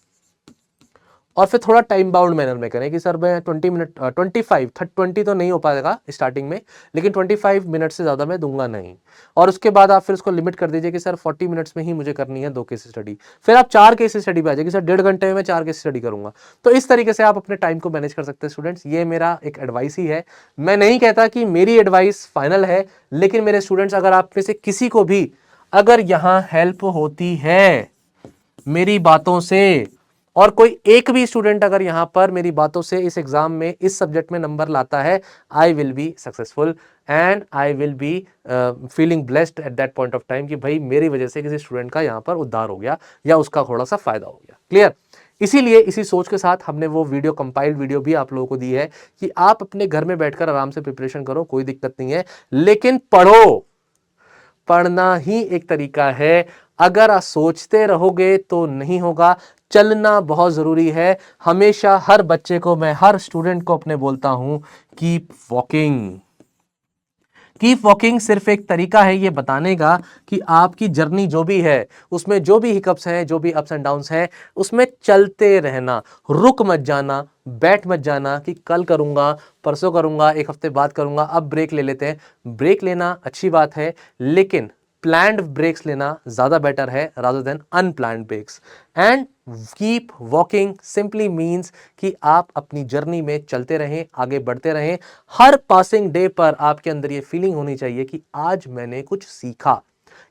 और फिर थोड़ा टाइम बाउंड मैनर में करें कि सर मैं 20 मिनट 20 तो नहीं हो पाएगा स्टार्टिंग में, लेकिन 25 मिनट से ज़्यादा मैं दूंगा नहीं। और उसके बाद आप फिर उसको लिमिट कर दीजिए कि सर 40 मिनट्स में ही मुझे करनी है 2 केस स्टडी, फिर आप 4 केस स्टडी पे आ जाएगी, सर 1.5 घंटे में मैं 4 केस स्टडी करूंगा। तो इस तरीके से आप अपने टाइम को मैनेज कर सकते हैं स्टूडेंट्स, ये मेरा एक एडवाइस ही है। मैं नहीं कहता कि मेरी एडवाइस फाइनल है, लेकिन मेरे स्टूडेंट्स अगर आप में से किसी को भी अगर यहाँ हेल्प होती है मेरी बातों से, और कोई एक भी स्टूडेंट अगर यहां पर मेरी बातों से इस एग्जाम में इस सब्जेक्ट में नंबर लाता है, I will be successful and I will be feeling blessed at that point of time कि भाई मेरी वजह से किसी स्टूडेंट का यहां पर उद्धार हो गया या उसका थोड़ा सा फायदा हो गया। क्लियर? इसीलिए इसी सोच के साथ हमने वो वीडियो, कंपाइल्ड वीडियो भी आप लोगों को दी है कि आप अपने घर में बैठकर आराम से प्रिपरेशन करो, कोई दिक्कत नहीं है, लेकिन पढ़ो। पढ़ना ही एक तरीका है, अगर आप सोचते रहोगे तो नहीं होगा, चलना बहुत जरूरी है। हमेशा हर बच्चे को, मैं हर स्टूडेंट को अपने बोलता हूं, कीप वॉकिंग। कीप वॉकिंग सिर्फ एक तरीका है ये बताने का कि आपकी जर्नी जो भी है उसमें जो भी हिकअप्स हैं, जो भी अप्स एंड डाउन्स हैं, उसमें चलते रहना, रुक मत जाना, बैठ मत जाना कि कल करूंगा, परसों करूंगा, एक हफ्ते बाद करूंगा, अब ब्रेक ले लेते हैं। ब्रेक लेना अच्छी बात है, लेकिन प्लान्ड ब्रेक्स लेना ज्यादा बेटर है rather than unplanned breaks. And keep walking simply means कि आप अपनी जर्नी में चलते रहें, आगे बढ़ते रहें। हर पासिंग डे पर आपके अंदर ये फीलिंग होनी चाहिए कि आज मैंने कुछ सीखा,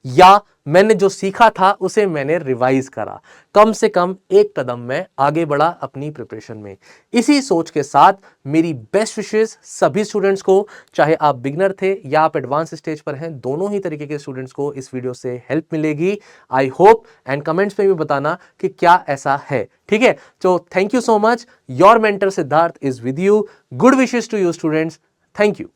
या मैंने जो सीखा था उसे मैंने रिवाइज करा, कम से कम एक कदम मैं आगे बढ़ा अपनी प्रिपरेशन में। इसी सोच के साथ मेरी बेस्ट विशेस सभी स्टूडेंट्स को, चाहे आप बिगनर थे या आप एडवांस स्टेज पर हैं, दोनों ही तरीके के स्टूडेंट्स को इस वीडियो से हेल्प मिलेगी। आई होप, एंड कमेंट्स में भी बताना कि क्या ऐसा है। ठीक है, तो thank you so much. Your mentor Siddharth is with you. Good wishes to you students. Thank you.